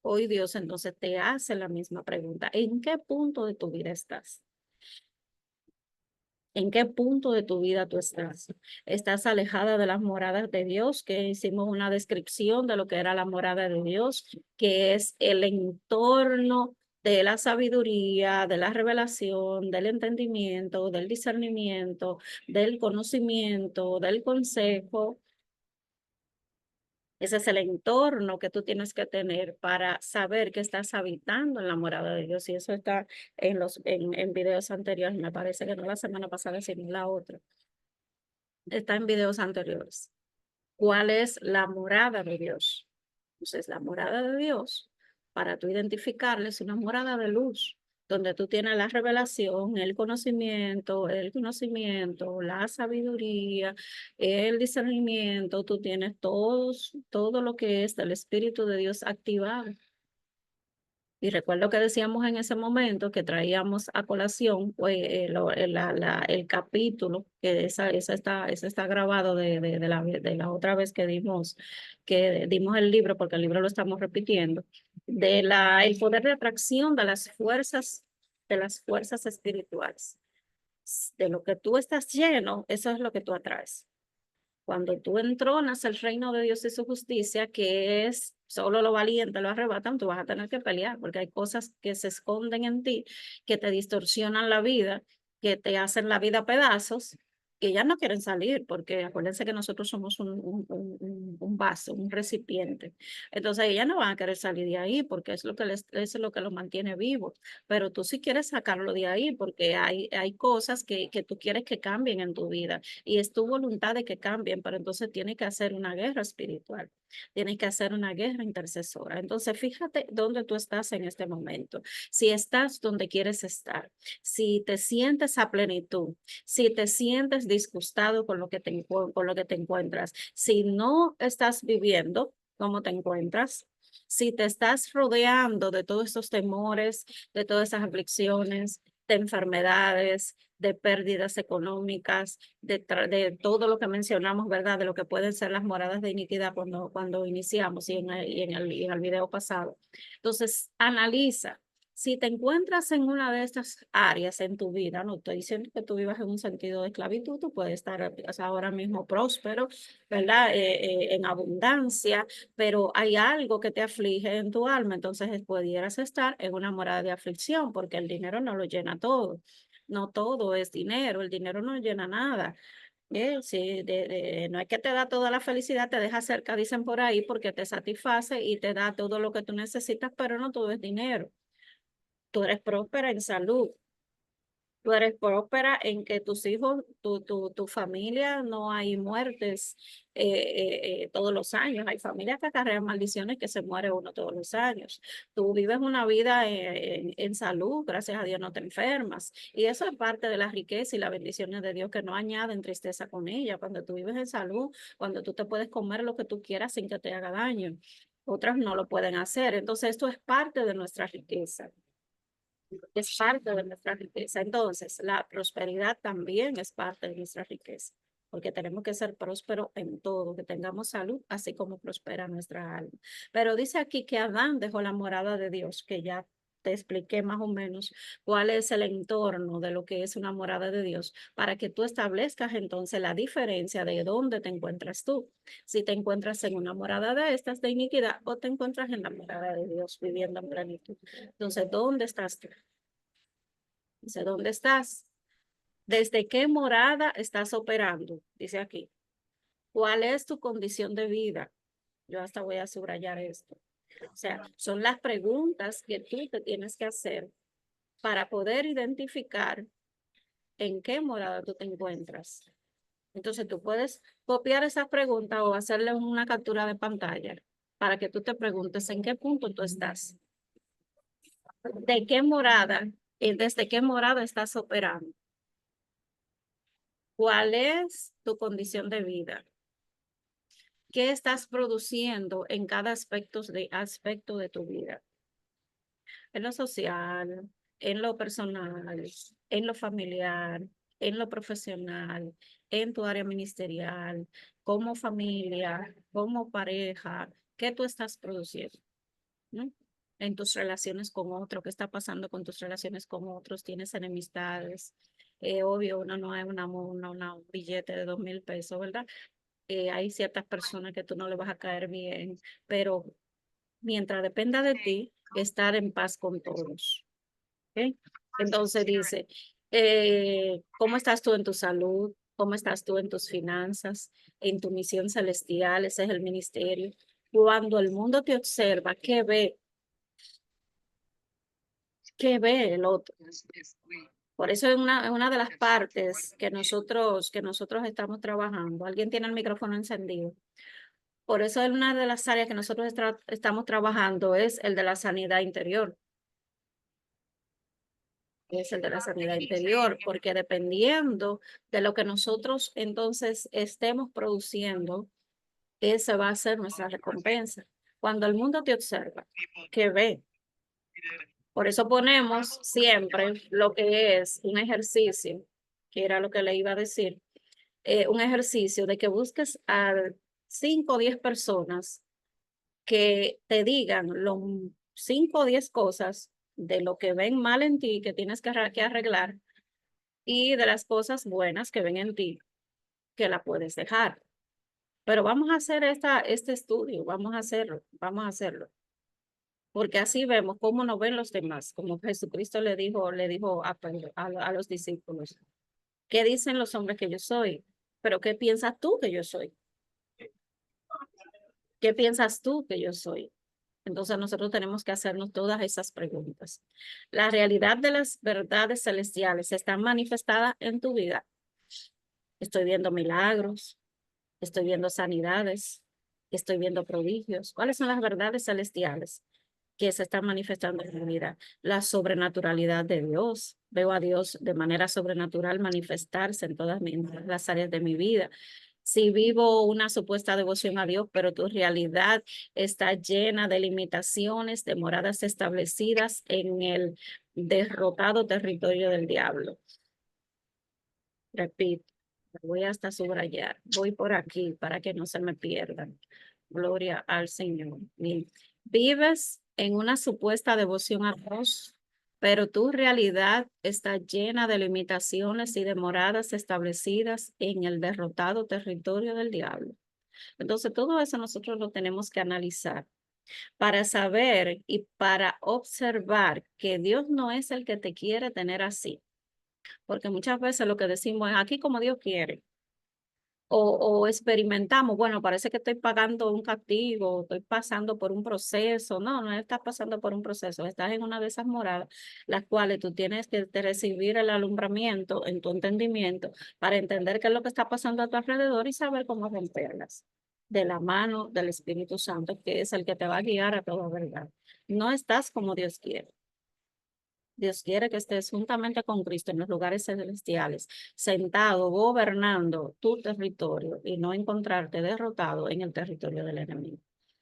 Hoy Dios entonces te hace la misma pregunta. ¿En qué punto de tu vida estás? ¿En qué punto de tu vida tú estás? ¿Estás alejada de las moradas de Dios? Que hicimos una descripción de lo que era la morada de Dios, que es el entorno de la sabiduría, de la revelación, del entendimiento, del discernimiento, del conocimiento, del consejo. Ese es el entorno que tú tienes que tener para saber que estás habitando en la morada de Dios. Y eso está en videos anteriores. Me parece que no la semana pasada, sino la otra. Está en videos anteriores. ¿Cuál es la morada de Dios? Entonces, la morada de Dios, para tú identificarle, es una morada de luz, donde tú tienes la revelación, el conocimiento, la sabiduría, el discernimiento, tú tienes todo lo que es del Espíritu de Dios activado. Y recuerdo que decíamos en ese momento que traíamos a colación pues, el capítulo, que esa está grabado de la otra vez que dimos el libro, porque el libro lo estamos repitiendo, el poder de atracción de las fuerzas espirituales. De lo que tú estás lleno, eso es lo que tú atraes. Cuando tú entronas el reino de Dios y su justicia, que es solo lo valiente lo arrebatan, tú vas a tener que pelear, porque hay cosas que se esconden en ti, que te distorsionan la vida, que te hacen la vida a pedazos, que ya no quieren salir, porque acuérdense que nosotros somos un vaso, un recipiente. Entonces ellas no van a querer salir de ahí, porque es lo que los mantiene vivos. Pero tú sí quieres sacarlo de ahí, porque hay cosas que tú quieres que cambien en tu vida y es tu voluntad de que cambien, pero entonces tiene que hacer una guerra espiritual, tienes que hacer una guerra intercesora. Entonces, fíjate dónde tú estás en este momento, si estás donde quieres estar, si te sientes a plenitud, si te sientes disgustado con lo que te encuentras, si no estás viviendo cómo te encuentras, si te estás rodeando de todos estos temores, de todas esas aflicciones, de enfermedades, de pérdidas económicas, de todo lo que mencionamos, ¿verdad? De lo que pueden ser las moradas de iniquidad cuando iniciamos y en el video pasado. Entonces, analiza. Si te encuentras en una de estas áreas en tu vida, no estoy diciendo que tú vivas en un sentido de esclavitud, tú puedes estar ahora mismo próspero, ¿verdad? En abundancia, pero hay algo que te aflige en tu alma, entonces pudieras estar en una morada de aflicción, porque el dinero no lo llena todo. No todo es dinero, el dinero no llena nada. Sí, no es que te da toda la felicidad, te deja cerca, dicen por ahí, porque te satisface y te da todo lo que tú necesitas, pero no todo es dinero. Tú eres próspera en salud, Tú eres próspera en que tus hijos, tu familia, no hay muertes todos los años. Hay familias que acarrean maldiciones que se muere uno todos los años. Tú vives una vida en salud, gracias a Dios no te enfermas. Y eso es parte de la riqueza y las bendiciones de Dios que no añaden tristeza con ella. Cuando tú vives en salud, cuando tú te puedes comer lo que tú quieras sin que te haga daño. Otras no lo pueden hacer. Entonces, esto es parte de nuestra riqueza. Es parte de nuestra riqueza. Entonces, la prosperidad también es parte de nuestra riqueza, porque tenemos que ser prósperos en todo, que tengamos salud, así como prospera nuestra alma. Pero dice aquí que Adán dejó la morada de Dios, que ya te expliqué más o menos cuál es el entorno de lo que es una morada de Dios, para que tú establezcas entonces la diferencia de dónde te encuentras tú. Si te encuentras en una morada de estas de iniquidad o te encuentras en la morada de Dios viviendo en plenitud. Entonces, ¿dónde estás tú? Dice, ¿dónde estás? ¿Desde qué morada estás operando? Dice aquí. ¿Cuál es tu condición de vida? Yo hasta voy a subrayar esto. O sea, son las preguntas que tú te tienes que hacer para poder identificar en qué morada tú te encuentras. Entonces tú puedes copiar esas preguntas o hacerle una captura de pantalla para que tú te preguntes en qué punto tú estás. ¿De qué morada? ¿Desde qué morada estás operando? ¿Cuál es tu condición de vida? ¿Qué estás produciendo en cada aspecto de tu vida? En lo social, en lo personal, en lo familiar, en lo profesional, en tu área ministerial, como familia, como pareja, ¿qué tú estás produciendo? ¿No? En tus relaciones con otros, ¿qué está pasando con tus relaciones con otros? ¿Tienes enemistades? Obvio, uno no es un billete de 2,000 pesos, ¿verdad? Hay ciertas personas que tú no le vas a caer bien, pero mientras dependa de ti, estar en paz con todos. ¿Ok? Entonces dice, ¿cómo estás tú en tu salud? ¿Cómo estás tú en tus finanzas? En tu misión celestial, ese es el ministerio. Cuando el mundo te observa, ¿qué ve? ¿Qué ve el otro? Por eso es una de las partes que nosotros estamos trabajando. ¿Alguien tiene el micrófono encendido? Por eso es una de las áreas que nosotros estamos trabajando es el de la sanidad interior. Es el de la sanidad interior, porque dependiendo de lo que nosotros entonces estemos produciendo, esa va a ser nuestra recompensa. Cuando el mundo te observa, ¿qué ve? Por eso ponemos siempre lo que es un ejercicio, que era lo que le iba a decir, un ejercicio de que busques a 5 o 10 personas que te digan los 5 o 10 cosas de lo que ven mal en ti que tienes que arreglar y de las cosas buenas que ven en ti que la puedes dejar. Pero vamos a hacer este estudio, vamos a hacerlo. Porque así vemos cómo nos ven los demás, como Jesucristo le dijo a los discípulos, ¿qué dicen los hombres que yo soy? Pero ¿qué piensas tú que yo soy? ¿Qué piensas tú que yo soy? Entonces nosotros tenemos que hacernos todas esas preguntas. La realidad de las verdades celestiales está manifestada en tu vida. Estoy viendo milagros, estoy viendo sanidades, estoy viendo prodigios. ¿Cuáles son las verdades celestiales que se están manifestando en mi vida? La sobrenaturalidad de Dios. Veo a Dios de manera sobrenatural manifestarse en todas las áreas de mi vida. Si vivo una supuesta devoción a Dios, pero tu realidad está llena de limitaciones, de moradas establecidas en el derrotado territorio del diablo. Repito, voy hasta subrayar, voy por aquí para que no se me pierdan. Gloria al Señor. Bien. Vives en una supuesta devoción a Dios, pero tu realidad está llena de limitaciones y de moradas establecidas en el derrotado territorio del diablo. Entonces, todo eso nosotros lo tenemos que analizar para saber y para observar que Dios no es el que te quiere tener así, porque muchas veces lo que decimos es aquí como Dios quiere. o experimentamos, bueno, parece que estoy pagando un castigo, estoy pasando por un proceso. No, no estás pasando por un proceso, estás en una de esas moradas, las cuales tú tienes que recibir el alumbramiento en tu entendimiento para entender qué es lo que está pasando a tu alrededor y saber cómo romperlas de la mano del Espíritu Santo, que es el que te va a guiar a toda verdad. No estás como Dios quiere. Dios quiere que estés juntamente con Cristo en los lugares celestiales, sentado, gobernando tu territorio y no encontrarte derrotado en el territorio del enemigo.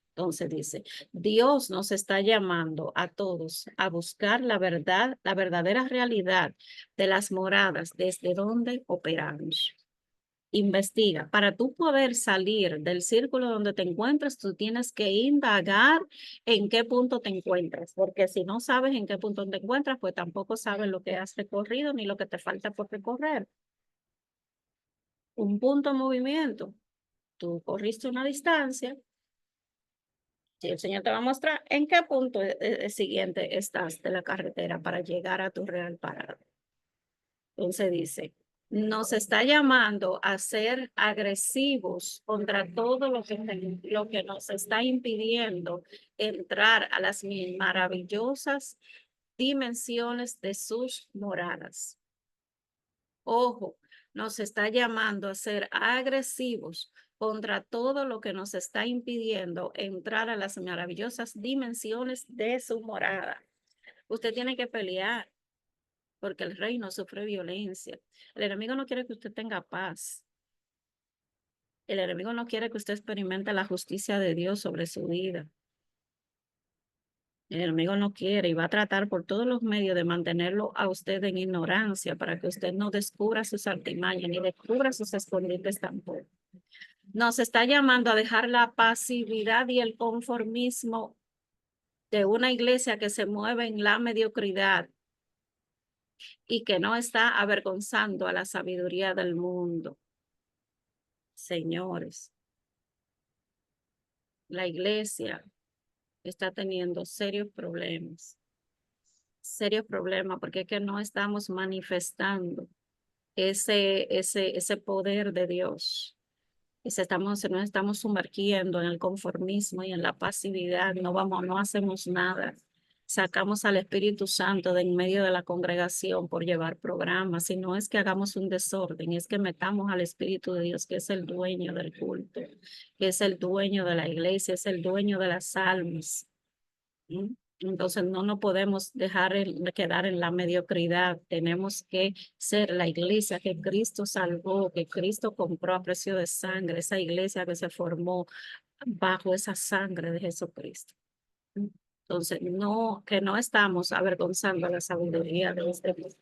Entonces dice, Dios nos está llamando a todos a buscar la verdad, la verdadera realidad de las moradas desde donde operamos. Investiga. Para tú poder salir del círculo donde te encuentras, tú tienes que indagar en qué punto te encuentras, porque si no sabes en qué punto te encuentras, pues tampoco sabes lo que has recorrido ni lo que te falta por recorrer. Un punto en movimiento. Tú corriste una distancia y el Señor te va a mostrar en qué punto siguiente estás de la carretera para llegar a tu real parada. Entonces dice, nos está llamando a ser agresivos contra todo lo que nos está impidiendo entrar a las maravillosas dimensiones de sus moradas. Ojo, nos está llamando a ser agresivos contra todo lo que nos está impidiendo entrar a las maravillosas dimensiones de su morada. Usted tiene que pelear porque el reino sufre violencia. El enemigo no quiere que usted tenga paz. El enemigo no quiere que usted experimente la justicia de Dios sobre su vida. El enemigo no quiere y va a tratar por todos los medios de mantenerlo a usted en ignorancia para que usted no descubra sus artimañas ni descubra sus escondites tampoco. Nos está llamando a dejar la pasividad y el conformismo de una iglesia que se mueve en la mediocridad y que no está avergonzando a la sabiduría del mundo. Señores, la iglesia está teniendo serios problemas, porque es que no estamos manifestando ese poder de Dios. Nos estamos sumergiendo en el conformismo y en la pasividad, no hacemos nada. Sacamos al Espíritu Santo de en medio de la congregación por llevar programas, y no es que hagamos un desorden, es que metamos al Espíritu de Dios, que es el dueño del culto, que es el dueño de la iglesia, es el dueño de las almas. ¿Mm? Entonces no nos podemos dejar quedar en la mediocridad. Tenemos que ser la iglesia que Cristo salvó, que Cristo compró a precio de sangre, esa iglesia que se formó bajo esa sangre de Jesucristo. ¿Mm? Entonces, no, que no estamos avergonzando la sabiduría de este mundo.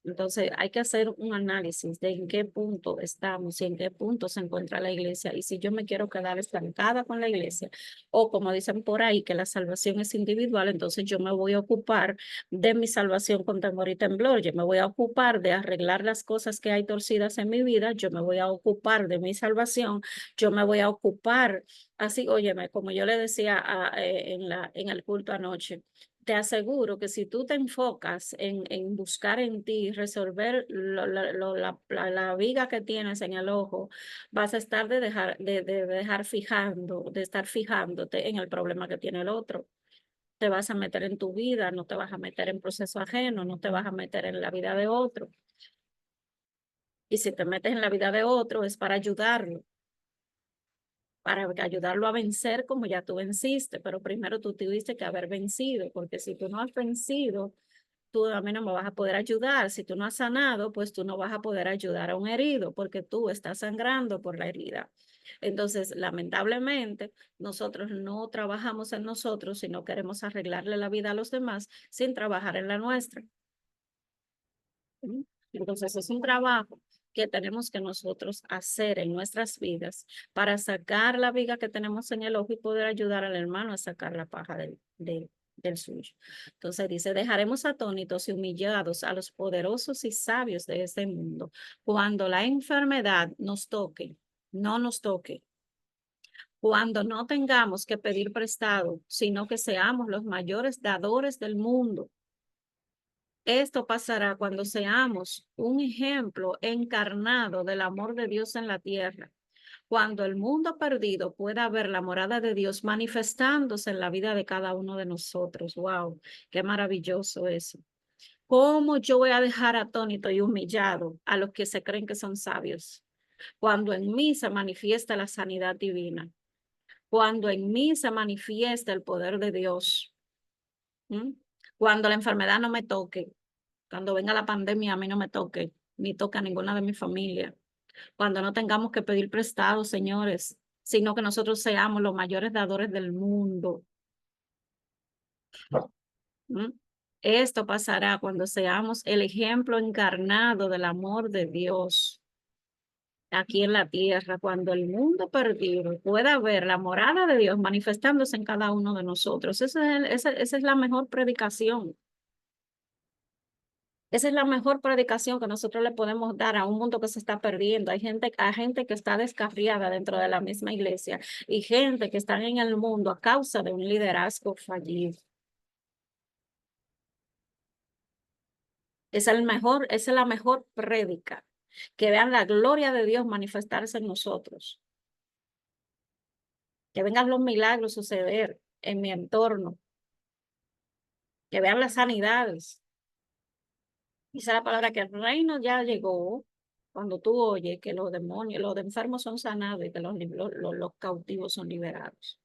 Entonces, hay que hacer un análisis de en qué punto estamos y en qué punto se encuentra la iglesia. Y si yo me quiero quedar estancada con la iglesia, o como dicen por ahí, que la salvación es individual, entonces yo me voy a ocupar de mi salvación con temor y temblor. Yo me voy a ocupar de arreglar las cosas que hay torcidas en mi vida. Yo me voy a ocupar de mi salvación. Yo me voy a ocupar, así, óyeme, como yo le decía en el culto anoche. Te aseguro que si tú te enfocas en buscar en ti, resolver la viga que tienes en el ojo, vas a estar de estar fijándote en el problema que tiene el otro. Te vas a meter en tu vida, no te vas a meter en proceso ajeno, no te vas a meter en la vida de otro. Y si te metes en la vida de otro es para ayudarlo a vencer como ya tú venciste, pero primero tú tuviste que haber vencido, porque si tú no has vencido, tú a mí no me vas a poder ayudar. Si tú no has sanado, pues tú no vas a poder ayudar a un herido porque tú estás sangrando por la herida. Entonces, lamentablemente, nosotros no trabajamos en nosotros, sino queremos arreglarle la vida a los demás sin trabajar en la nuestra. Entonces, es un trabajo que tenemos que nosotros hacer en nuestras vidas para sacar la viga que tenemos en el ojo y poder ayudar al hermano a sacar la paja del suyo. Entonces dice, dejaremos atónitos y humillados a los poderosos y sabios de este mundo cuando la enfermedad nos toque, no nos toque. Cuando no tengamos que pedir prestado, sino que seamos los mayores dadores del mundo. Esto pasará cuando seamos un ejemplo encarnado del amor de Dios en la tierra, cuando el mundo perdido pueda ver la morada de Dios manifestándose en la vida de cada uno de nosotros. ¡Wow! ¡Qué maravilloso eso! ¿Cómo yo voy a dejar atónito y humillado a los que se creen que son sabios? Cuando en mí se manifiesta la sanidad divina, cuando en mí se manifiesta el poder de Dios. ¿Mm? Cuando la enfermedad no me toque, cuando venga la pandemia a mí no me toque, ni toque a ninguna de mi familia, cuando no tengamos que pedir prestado, señores, sino que nosotros seamos los mayores dadores del mundo. ¿Mm? Esto pasará cuando seamos el ejemplo encarnado del amor de Dios aquí en la tierra, cuando el mundo perdido pueda ver la morada de Dios manifestándose en cada uno de nosotros. Esa es la mejor predicación. Esa es la mejor predicación que nosotros le podemos dar a un mundo que se está perdiendo. Hay gente que está descarriada dentro de la misma iglesia y gente que está en el mundo a causa de un liderazgo fallido. Esa es la mejor prédica. Que vean la gloria de Dios manifestarse en nosotros. Que vengan los milagros suceder en mi entorno. Que vean las sanidades. Dice la palabra que el reino ya llegó cuando tú oyes que los demonios, los enfermos son sanados y que los cautivos son liberados.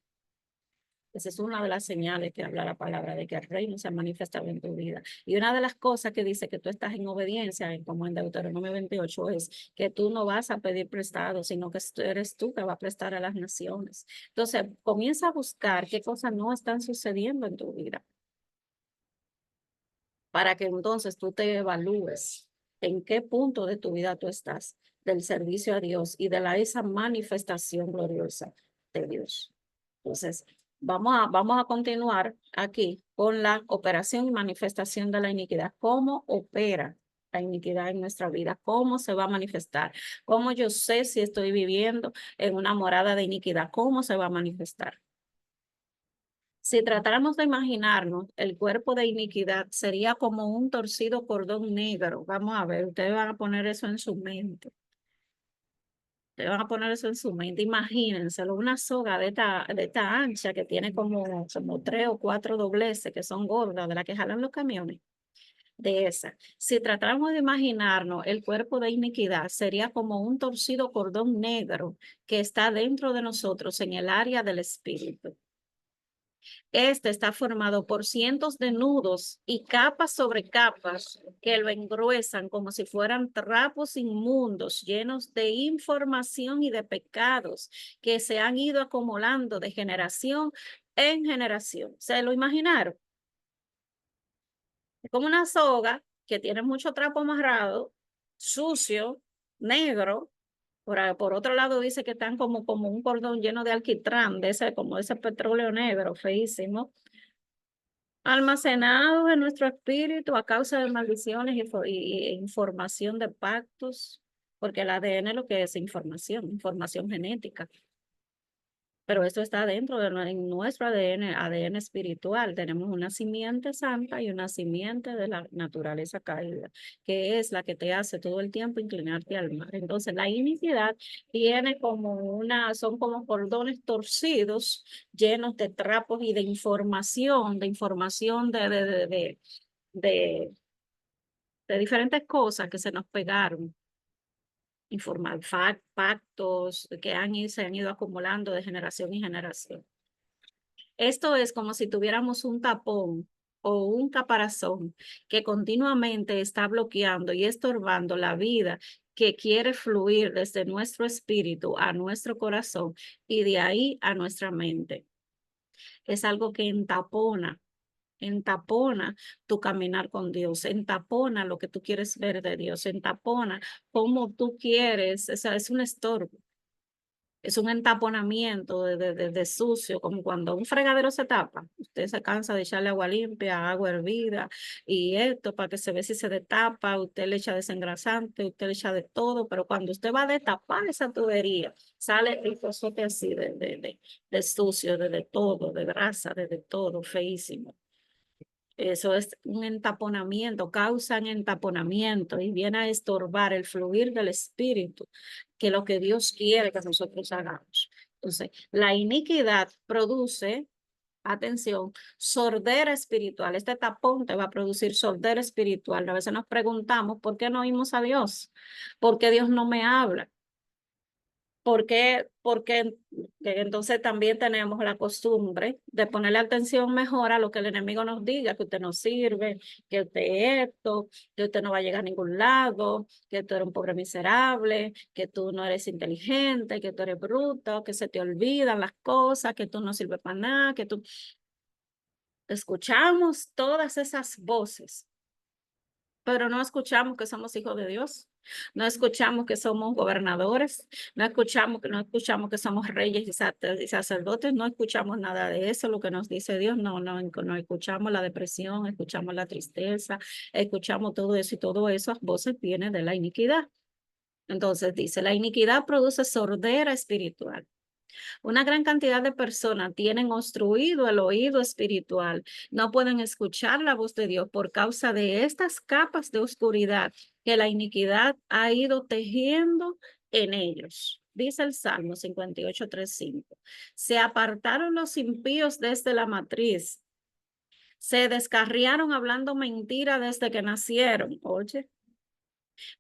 Esa es una de las señales que habla la palabra de que el reino se ha manifestado en tu vida. Y una de las cosas que dice que tú estás en obediencia, como en Deuteronomio 28, es que tú no vas a pedir prestado, sino que eres tú que va a prestar a las naciones. Entonces, comienza a buscar qué cosas no están sucediendo en tu vida para que entonces tú te evalúes en qué punto de tu vida tú estás del servicio a Dios y de esa manifestación gloriosa de Dios. Entonces, vamos a continuar aquí con la operación y manifestación de la iniquidad. ¿Cómo opera la iniquidad en nuestra vida? ¿Cómo se va a manifestar? ¿Cómo yo sé si estoy viviendo en una morada de iniquidad? ¿Cómo se va a manifestar? Si tratáramos de imaginarnos, el cuerpo de iniquidad sería como un torcido cordón negro. Vamos a ver, ustedes van a poner eso en su mente. Ustedes van a poner eso en su mente. Imagínenselo, una soga de esta ancha que tiene como 3 o 4 dobleces que son gordas, de las que jalan los camiones. De esa. Si tratáramos de imaginarnos el cuerpo de iniquidad, sería como un torcido cordón negro que está dentro de nosotros en el área del espíritu. Este está formado por cientos de nudos y capas sobre capas que lo engruesan como si fueran trapos inmundos llenos de información y de pecados que se han ido acumulando de generación en generación. ¿Se lo imaginaron? Es como una soga que tiene mucho trapo amarrado, sucio, negro. Por otro lado dice que están como un cordón lleno de alquitrán, como ese petróleo negro, feísimo, almacenados en nuestro espíritu a causa de maldiciones y información de pactos, porque el ADN es lo que es información genética. Pero esto está dentro en nuestro ADN espiritual. Tenemos una simiente santa y una simiente de la naturaleza caída, que es la que te hace todo el tiempo inclinarte al mal. Entonces, la iniquidad tiene son como cordones torcidos, llenos de trapos y de información, de, de diferentes cosas que se nos pegaron informar pactos se han ido acumulando de generación en generación. Esto es como si tuviéramos un tapón o un caparazón que continuamente está bloqueando y estorbando la vida que quiere fluir desde nuestro espíritu a nuestro corazón y de ahí a nuestra mente. Es algo que entapona tu caminar con Dios, entapona lo que tú quieres ver de Dios, entapona cómo tú quieres, o sea, es un estorbo, es un entaponamiento de sucio, como cuando un fregadero se tapa, usted se cansa de echarle agua limpia, agua hervida y esto para que se ve si se destapa, usted le echa desengrasante, usted le echa de todo, pero cuando usted va a destapar esa tubería, sale el cosote así de sucio, de todo, de grasa, de todo, feísimo. Eso es un entaponamiento, causan entaponamiento y viene a estorbar el fluir del espíritu, que es lo que Dios quiere que nosotros hagamos. Entonces, la iniquidad produce, atención, sordera espiritual. Este tapón te va a producir sordera espiritual. A veces nos preguntamos, ¿por qué no oímos a Dios? ¿Por qué Dios no me habla? Porque entonces también tenemos la costumbre de ponerle atención mejor a lo que el enemigo nos diga, que usted no sirve, que usted es esto, que usted no va a llegar a ningún lado, que tú eres un pobre miserable, que tú no eres inteligente, que tú eres bruto, que se te olvidan las cosas, que tú no sirves para nada, que tú... Escuchamos todas esas voces, pero no escuchamos que somos hijos de Dios. No escuchamos que somos gobernadores, no escuchamos que somos reyes y sacerdotes, no escuchamos nada de eso, lo que nos dice Dios, no escuchamos la depresión, escuchamos la tristeza, escuchamos todo eso y todo eso, las voces vienen de la iniquidad. Entonces dice, la iniquidad produce sordera espiritual. Una gran cantidad de personas tienen obstruido el oído espiritual, no pueden escuchar la voz de Dios por causa de estas capas de oscuridad que la iniquidad ha ido tejiendo en ellos. Dice el Salmo 58:3-5. Se apartaron los impíos desde la matriz, se descarriaron hablando mentira desde que nacieron. Oye,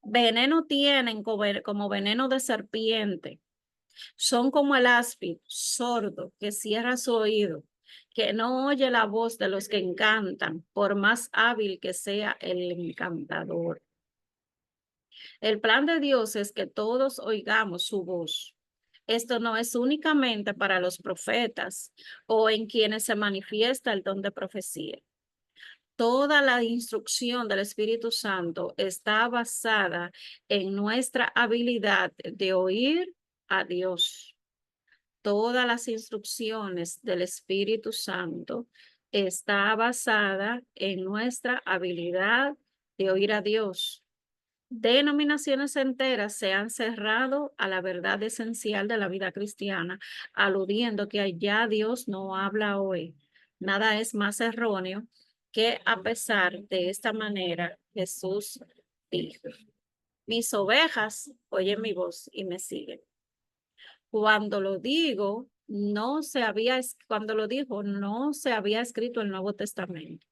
veneno tienen como veneno de serpiente. Son como el áspid sordo que cierra su oído, que no oye la voz de los que encantan, por más hábil que sea el encantador. El plan de Dios es que todos oigamos su voz. Esto no es únicamente para los profetas o en quienes se manifiesta el don de profecía. Toda la instrucción del Espíritu Santo está basada en nuestra habilidad de oír a Dios. Todas las instrucciones del Espíritu Santo está basada en nuestra habilidad de oír a Dios. Denominaciones enteras se han cerrado a la verdad esencial de la vida cristiana, aludiendo que allá Dios no habla hoy. Nada es más erróneo que a pesar de esta manera Jesús dijo, mis ovejas oyen mi voz y me siguen. Cuando lo digo, cuando lo dijo, no se había escrito el Nuevo Testamento.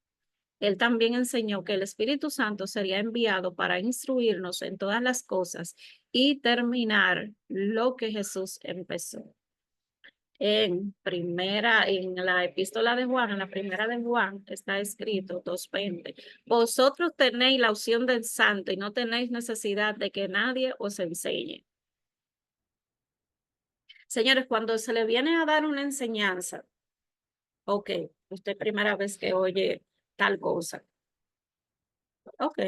Él también enseñó que el Espíritu Santo sería enviado para instruirnos en todas las cosas y terminar lo que Jesús empezó. En la epístola de Juan, en la primera de Juan, está escrito 2:20. Vosotros tenéis la unción del Santo y no tenéis necesidad de que nadie os enseñe. Señores, cuando se le viene a dar una enseñanza, ok, usted primera vez que oye tal cosa, ok.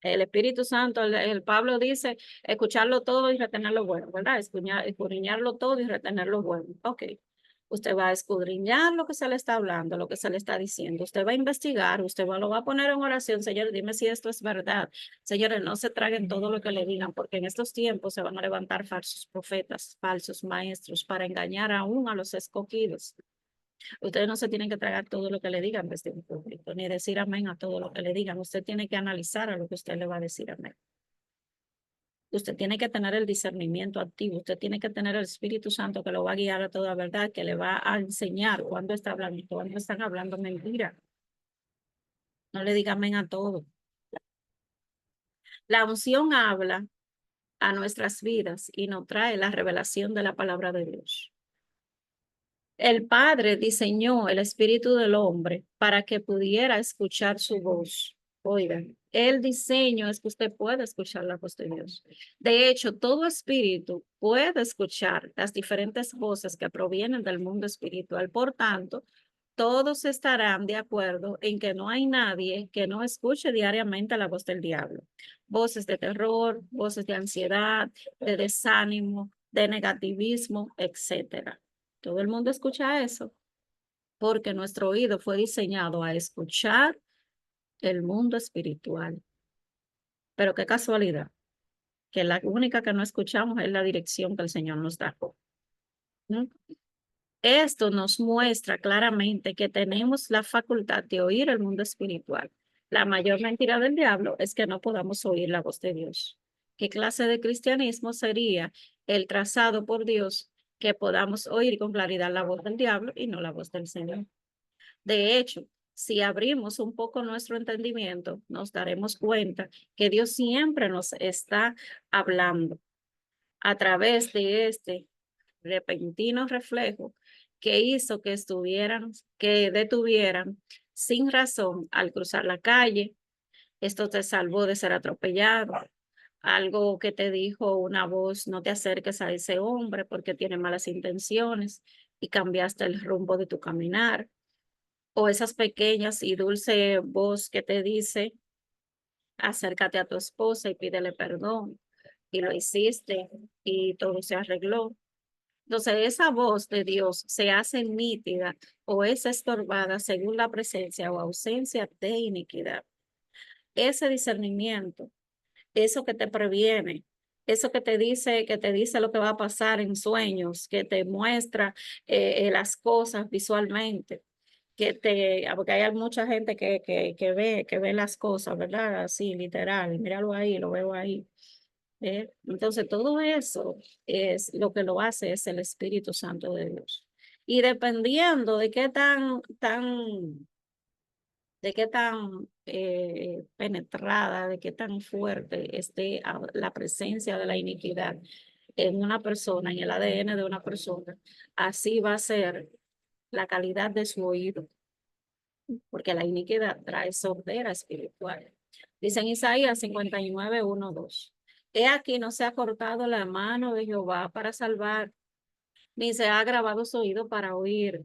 El Espíritu Santo, el Pablo dice, escucharlo todo y retener lo bueno, ¿verdad? Escudriñarlo todo y retener lo bueno. Ok. Usted va a escudriñar lo que se le está hablando, lo que se le está diciendo. Usted va a investigar, lo va a poner en oración. Señor, dime si esto es verdad. Señores, no se traguen todo lo que le digan, porque en estos tiempos se van a levantar falsos profetas, falsos maestros, para engañar aún a los escogidos. Ustedes no se tienen que tragar todo lo que le digan desde un público, ni decir amén a todo lo que le digan. Usted tiene que analizar a lo que usted le va a decir amén. Usted tiene que tener el discernimiento activo. Usted tiene que tener el Espíritu Santo que lo va a guiar a toda verdad, que le va a enseñar cuándo está hablando y cuándo están hablando mentira. No le diga amén a todo. La unción habla a nuestras vidas y nos trae la revelación de la palabra de Dios. El Padre diseñó el espíritu del hombre para que pudiera escuchar su voz. Oigan, el diseño es que usted pueda escuchar la voz de Dios. De hecho, todo espíritu puede escuchar las diferentes voces que provienen del mundo espiritual. Por tanto, todos estarán de acuerdo en que no hay nadie que no escuche diariamente la voz del diablo. Voces de terror, voces de ansiedad, de desánimo, de negativismo, etcétera. Todo el mundo escucha eso porque nuestro oído fue diseñado a escuchar el mundo espiritual. Pero qué casualidad, que la única que no escuchamos es la dirección que el Señor nos da. ¿Mm? Esto nos muestra claramente que tenemos la facultad de oír el mundo espiritual. La mayor mentira del diablo es que no podamos oír la voz de Dios. ¿Qué clase de cristianismo sería el trazado por Dios que podamos oír con claridad la voz del diablo y no la voz del Señor? De hecho, si abrimos un poco nuestro entendimiento, nos daremos cuenta que Dios siempre nos está hablando a través de este repentino reflejo que hizo que detuvieran sin razón al cruzar la calle. Esto te salvó de ser atropellado. Algo que te dijo una voz, no te acerques a ese hombre porque tiene malas intenciones y cambiaste el rumbo de tu caminar. O esas pequeñas y dulce voz que te dice, acércate a tu esposa y pídele perdón. Y lo hiciste y todo se arregló. Entonces, esa voz de Dios se hace nítida o es estorbada según la presencia o ausencia de iniquidad. Ese discernimiento, eso que te previene, eso que te dice lo que va a pasar en sueños, que te muestra las cosas visualmente, porque hay mucha gente que ve las cosas, ¿verdad? Así, literal, míralo ahí, lo veo ahí. Entonces, todo eso es lo que lo hace, es el Espíritu Santo de Dios. Y dependiendo de qué tan penetrada, de qué tan fuerte esté la presencia de la iniquidad en una persona, en el ADN de una persona, así va a ser la calidad de su oído, porque la iniquidad trae sordera espiritual. Dice en Isaías 59, 1, 2. He aquí no se ha cortado la mano de Jehová para salvar, ni se ha agravado su oído para oír.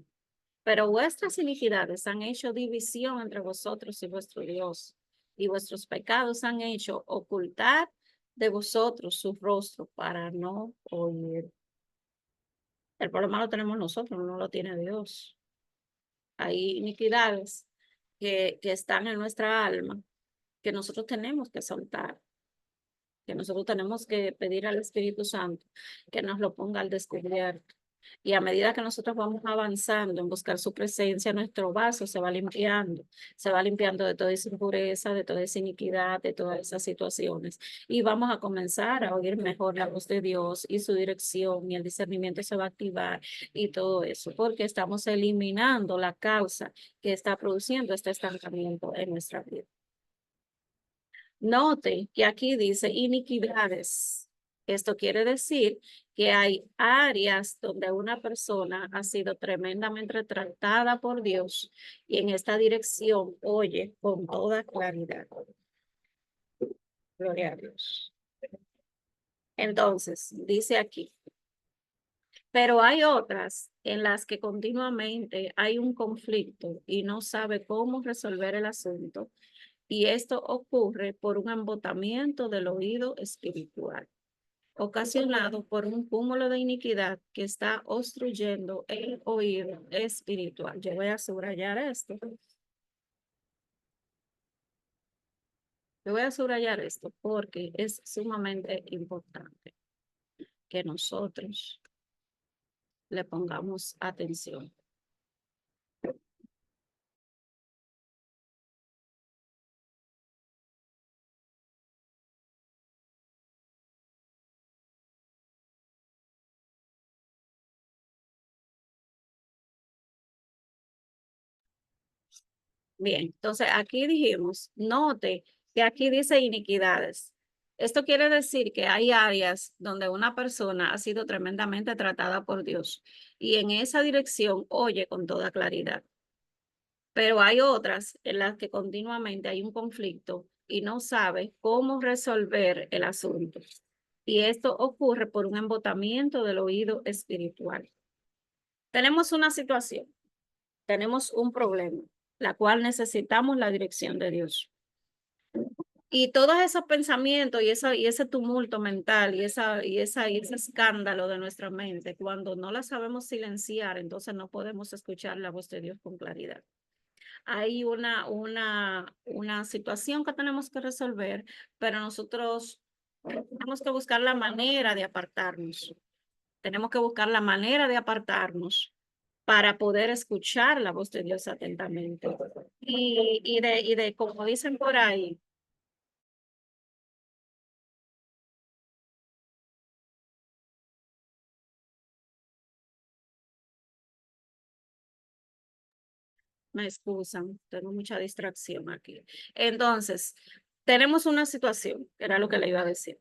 Pero vuestras iniquidades han hecho división entre vosotros y vuestro Dios, y vuestros pecados han hecho ocultar de vosotros su rostro para no oír. El problema lo tenemos nosotros, no lo tiene Dios. Hay iniquidades que están en nuestra alma que nosotros tenemos que soltar, que nosotros tenemos que pedir al Espíritu Santo que nos lo ponga al descubierto. Y a medida que nosotros vamos avanzando en buscar su presencia, nuestro vaso se va limpiando de toda esa impureza, de toda esa iniquidad, de todas esas situaciones. Y vamos a comenzar a oír mejor la voz de Dios y su dirección, y el discernimiento se va a activar y todo eso, porque estamos eliminando la causa que está produciendo este estancamiento en nuestra vida. Note que aquí dice iniquidades. Esto quiere decir que hay áreas donde una persona ha sido tremendamente tratada por Dios y en esta dirección oye con toda claridad. Gloria a Dios. Entonces, dice aquí, pero hay otras en las que continuamente hay un conflicto y no sabe cómo resolver el asunto. Y esto ocurre por un embotamiento del oído espiritual, ocasionado por un cúmulo de iniquidad que está obstruyendo el oído espiritual. Yo voy a subrayar esto. Yo voy a subrayar esto porque es sumamente importante que nosotros le pongamos atención. Bien, entonces aquí dijimos, note que aquí dice iniquidades. Esto quiere decir que hay áreas donde una persona ha sido tremendamente tratada por Dios y en esa dirección oye con toda claridad. Pero hay otras en las que continuamente hay un conflicto y no sabe cómo resolver el asunto. Y esto ocurre por un embotamiento del oído espiritual. Tenemos una situación, tenemos un problema, la cual necesitamos la dirección de Dios. Y todos esos pensamientos y ese tumulto mental y ese escándalo de nuestra mente, cuando no la sabemos silenciar, entonces no podemos escuchar la voz de Dios con claridad. Hay una situación que tenemos que resolver, pero nosotros tenemos que buscar la manera de apartarnos. Tenemos que buscar la manera de apartarnos para poder escuchar la voz de Dios atentamente. Como dicen por ahí, me excusan, tengo mucha distracción aquí. Entonces, tenemos una situación, era lo que le iba a decir.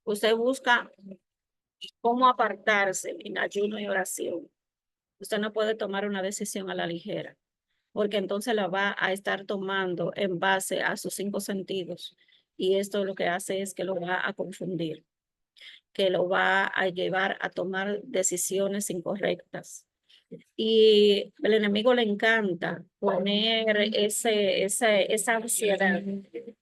Usted busca cómo apartarse en ayuno y oración. Usted no puede tomar una decisión a la ligera, porque entonces la va a estar tomando en base a sus 5 sentidos. Y esto lo que hace es que lo va a confundir, que lo va a llevar a tomar decisiones incorrectas. Y el enemigo le encanta poner esa ansiedad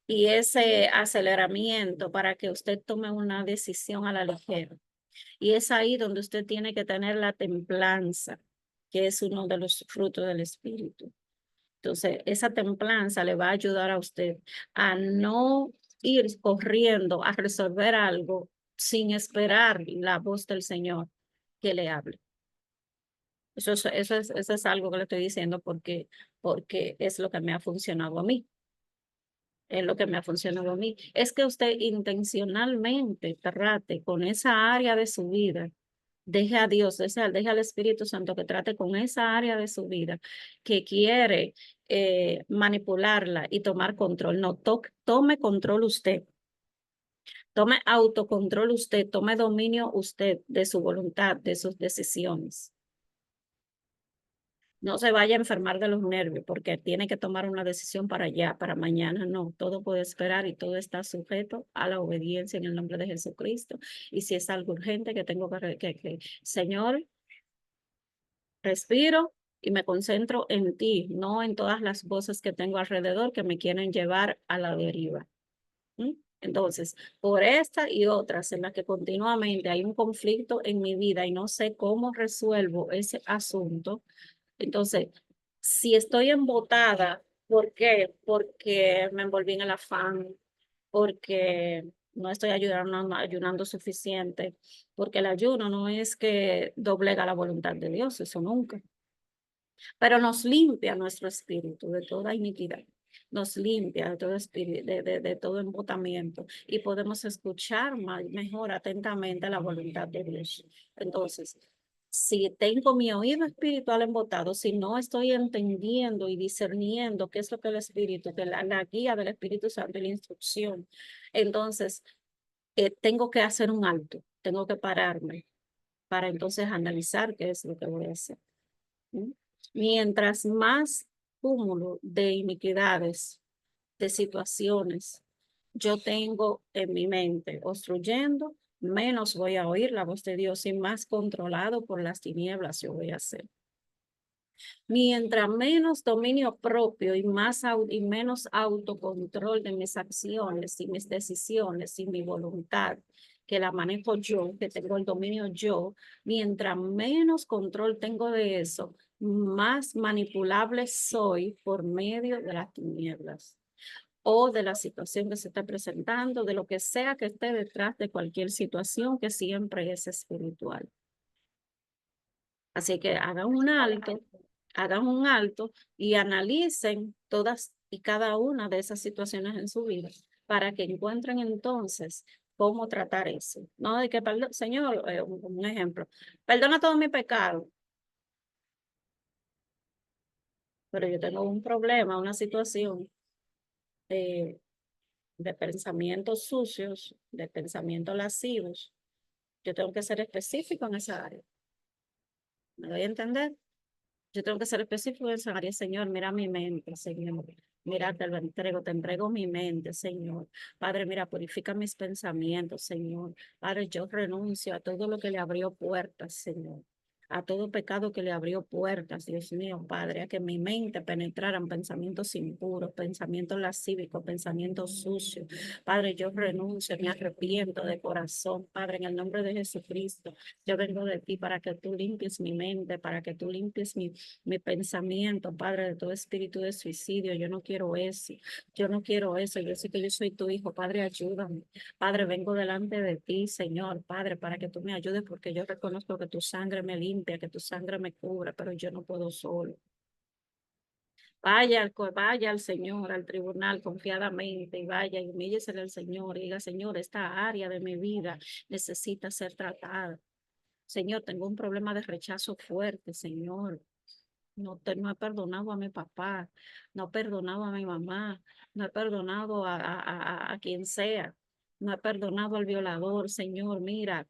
y ese aceleramiento para que usted tome una decisión a la ligera. Y es ahí donde usted tiene que tener la templanza, que es uno de los frutos del Espíritu. Entonces, esa templanza le va a ayudar a usted a no ir corriendo a resolver algo sin esperar la voz del Señor que le hable. Eso es algo que le estoy diciendo porque es lo que me ha funcionado a mí. Es lo que me ha funcionado a mí. Es que usted intencionalmente trate con esa área de su vida. Deje a Dios, deje al Espíritu Santo que trate con esa área de su vida que quiere manipularla y tomar control. No, tome control usted. Tome autocontrol usted, tome dominio usted de su voluntad, de sus decisiones. No se vaya a enfermar de los nervios porque tiene que tomar una decisión para allá, para mañana. No, todo puede esperar y todo está sujeto a la obediencia en el nombre de Jesucristo. Y si es algo urgente que tengo Señor, respiro y me concentro en ti, no en todas las voces que tengo alrededor que me quieren llevar a la deriva. ¿Mm? Entonces, por esta y otras en las que continuamente hay un conflicto en mi vida y no sé cómo resuelvo ese asunto, entonces, si estoy embotada, ¿por qué? Porque me envolví en el afán, porque no estoy ayunando suficiente, porque el ayuno no es que doblega la voluntad de Dios, eso nunca, pero nos limpia nuestro espíritu de toda iniquidad. Nos limpia de todo espíritu, de todo embotamiento y podemos escuchar mejor atentamente la voluntad de Dios. Entonces, si tengo mi oído espiritual embotado, si no estoy entendiendo y discerniendo qué es lo que el Espíritu, que la guía del Espíritu Santo y la instrucción, entonces tengo que hacer un alto, tengo que pararme para entonces analizar qué es lo que voy a hacer. ¿Mm? Mientras más cúmulo de iniquidades, de situaciones yo tengo en mi mente obstruyendo, menos voy a oír la voz de Dios y más controlado por las tinieblas yo voy a ser. Mientras menos dominio propio y menos autocontrol de mis acciones y mis decisiones y mi voluntad, que la manejo yo, que tengo el dominio yo, mientras menos control tengo de eso, más manipulable soy por medio de las tinieblas o de la situación que se está presentando, de lo que sea que esté detrás de cualquier situación que siempre es espiritual. Así que hagan un alto y analicen todas y cada una de esas situaciones en su vida para que encuentren entonces cómo tratar eso. No de que, Señor, un ejemplo, perdona todo mi pecado, pero yo tengo un problema, una situación de, de pensamientos sucios, de pensamientos lascivos. Yo tengo que ser específico en esa área. ¿Me doy a entender? Yo tengo que ser específico en esa área, Señor. Mira mi mente, Señor. Mira, te entrego mi mente, Señor. Padre, mira, purifica mis pensamientos, Señor. Padre, yo renuncio a todo lo que le abrió puertas, Señor. A todo pecado que le abrió puertas, Dios mío, Padre, a que mi mente penetraran pensamientos impuros, pensamientos lascívicos, pensamientos sucios. Padre, yo renuncio, me arrepiento de corazón, Padre, en el nombre de Jesucristo. Yo vengo de ti para que tú limpies mi mente, para que tú limpies mi pensamiento, Padre, de todo espíritu de suicidio. Yo no quiero eso, yo no quiero eso. Yo sé que yo soy tu hijo, Padre, ayúdame. Padre, vengo delante de ti, Señor, Padre, para que tú me ayudes, porque yo reconozco que tu sangre me limpia limpia, que tu sangre me cubra, pero yo no puedo solo. Vaya al Señor, al tribunal confiadamente y vaya y humíllese al Señor y diga, Señor, esta área de mi vida necesita ser tratada. Señor, tengo un problema de rechazo fuerte, Señor. No he perdonado a mi papá, no he perdonado a mi mamá, no he perdonado a quien sea, no he perdonado al violador, Señor, mira,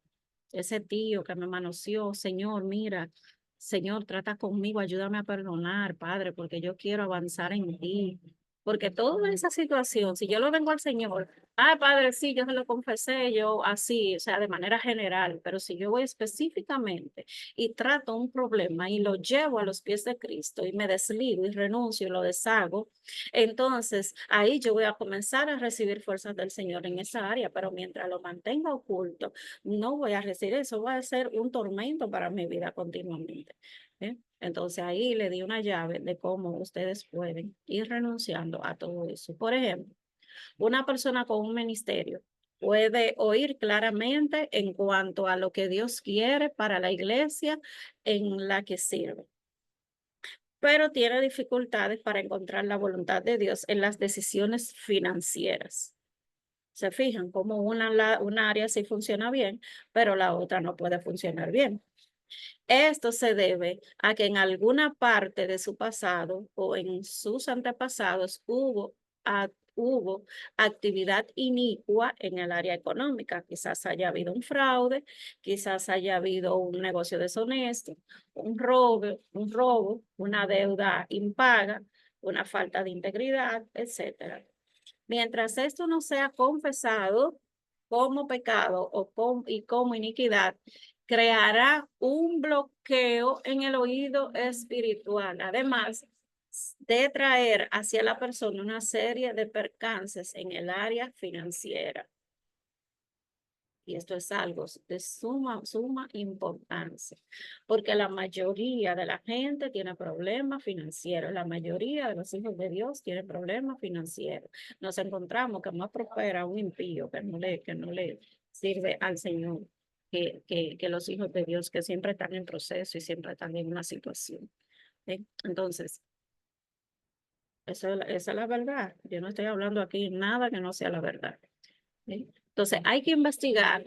ese tío que me manoseó, Señor, mira, Señor, trata conmigo, ayúdame a perdonar, Padre, porque yo quiero avanzar en ti. Porque toda esa situación, si yo lo vengo al Señor, Padre, sí, yo se lo confesé, yo así, o sea, de manera general, pero si yo voy específicamente y trato un problema y lo llevo a los pies de Cristo y me desligo y renuncio y lo deshago, entonces ahí yo voy a comenzar a recibir fuerzas del Señor en esa área, pero mientras lo mantenga oculto, no voy a recibir eso, va a ser un tormento para mi vida continuamente. Entonces ahí le di una llave de cómo ustedes pueden ir renunciando a todo eso. Por ejemplo, una persona con un ministerio puede oír claramente en cuanto a lo que Dios quiere para la iglesia en la que sirve, pero tiene dificultades para encontrar la voluntad de Dios en las decisiones financieras. Se fijan cómo una área sí funciona bien, pero la otra no puede funcionar bien. Esto se debe a que en alguna parte de su pasado o en sus antepasados hubo actividad inicua en el área económica. Quizás haya habido un fraude, quizás haya habido un negocio deshonesto, un robo, una deuda impaga, una falta de integridad, etcétera. Mientras esto no sea confesado como pecado y como iniquidad, creará un bloqueo en el oído espiritual, además de traer hacia la persona una serie de percances en el área financiera. Y esto es algo de suma importancia, porque la mayoría de la gente tiene problemas financieros, la mayoría de los hijos de Dios tienen problemas financieros. Nos encontramos que más prospera un impío que no le sirve al Señor, que los hijos de Dios que siempre están en proceso y siempre están en una situación. Entonces, esa es la verdad. Yo no estoy hablando aquí nada que no sea la verdad. Entonces, hay que investigar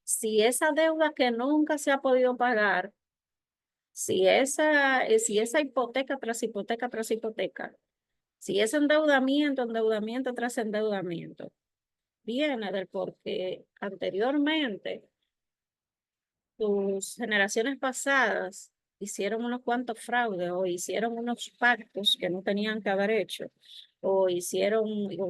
si esa deuda que nunca se ha podido pagar, si esa hipoteca tras hipoteca tras hipoteca, si ese endeudamiento tras endeudamiento, viene del porque anteriormente tus generaciones pasadas hicieron unos cuantos fraudes o hicieron unos pactos que no tenían que haber hecho o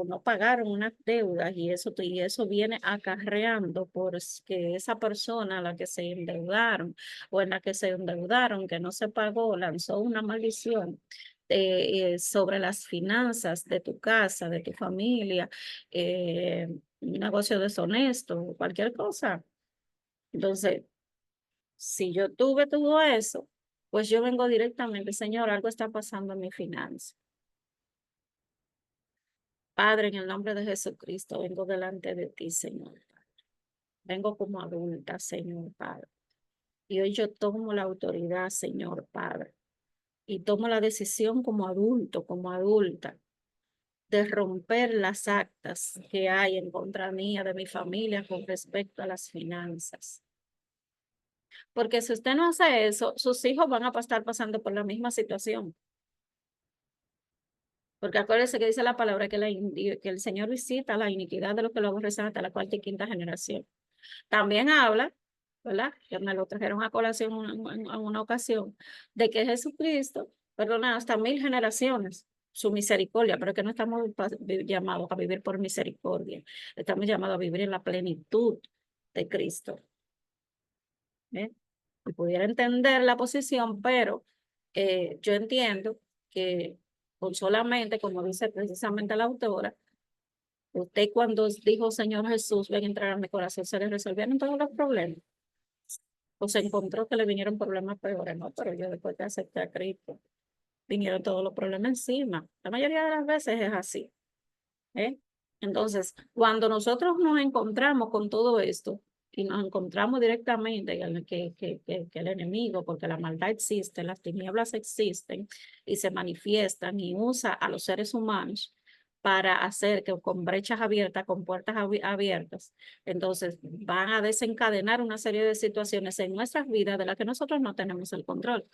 no pagaron unas deudas y eso viene acarreando porque esa persona a la que se endeudaron o en la que se endeudaron que no se pagó lanzó una maldición sobre las finanzas de tu casa, de tu familia, un negocio deshonesto, cualquier cosa. Entonces, si yo tuve todo eso, pues yo vengo directamente, Señor, algo está pasando en mi finanza. Padre, en el nombre de Jesucristo, vengo delante de ti, Señor. Vengo como adulta, Señor Padre. Y hoy yo tomo la autoridad, Señor Padre. Y tomo la decisión como adulto, como adulta, de romper las actas que hay en contra mía, de mi familia, con respecto a las finanzas. Porque si usted no hace eso, sus hijos van a estar pasando por la misma situación. Porque acuérdese que dice la palabra que el Señor visita la iniquidad de los que lo aborrecen hasta la cuarta y quinta generación. También habla, ¿verdad? Que me lo trajeron a colación en una ocasión, de que Jesucristo perdona hasta 1000 generaciones su misericordia, pero que no estamos llamados a vivir por misericordia, estamos llamados a vivir en la plenitud de Cristo. Y pudiera entender la posición, pero yo entiendo que con solamente, como dice precisamente la autora, usted cuando dijo Señor Jesús, ven a entrar a mi corazón, se le resolvieron todos los problemas. O se encontró que le vinieron problemas peores, ¿no? Pero yo después que acepté a Cristo, vinieron todos los problemas encima. La mayoría de las veces es así. ¿eh? Entonces, cuando nosotros nos encontramos con todo esto, y nos encontramos directamente en el que el enemigo, porque la maldad existe, las tinieblas existen y se manifiestan y usa a los seres humanos para hacer que con brechas abiertas, con puertas abiertas, entonces van a desencadenar una serie de situaciones en nuestras vidas de las que nosotros no tenemos el control.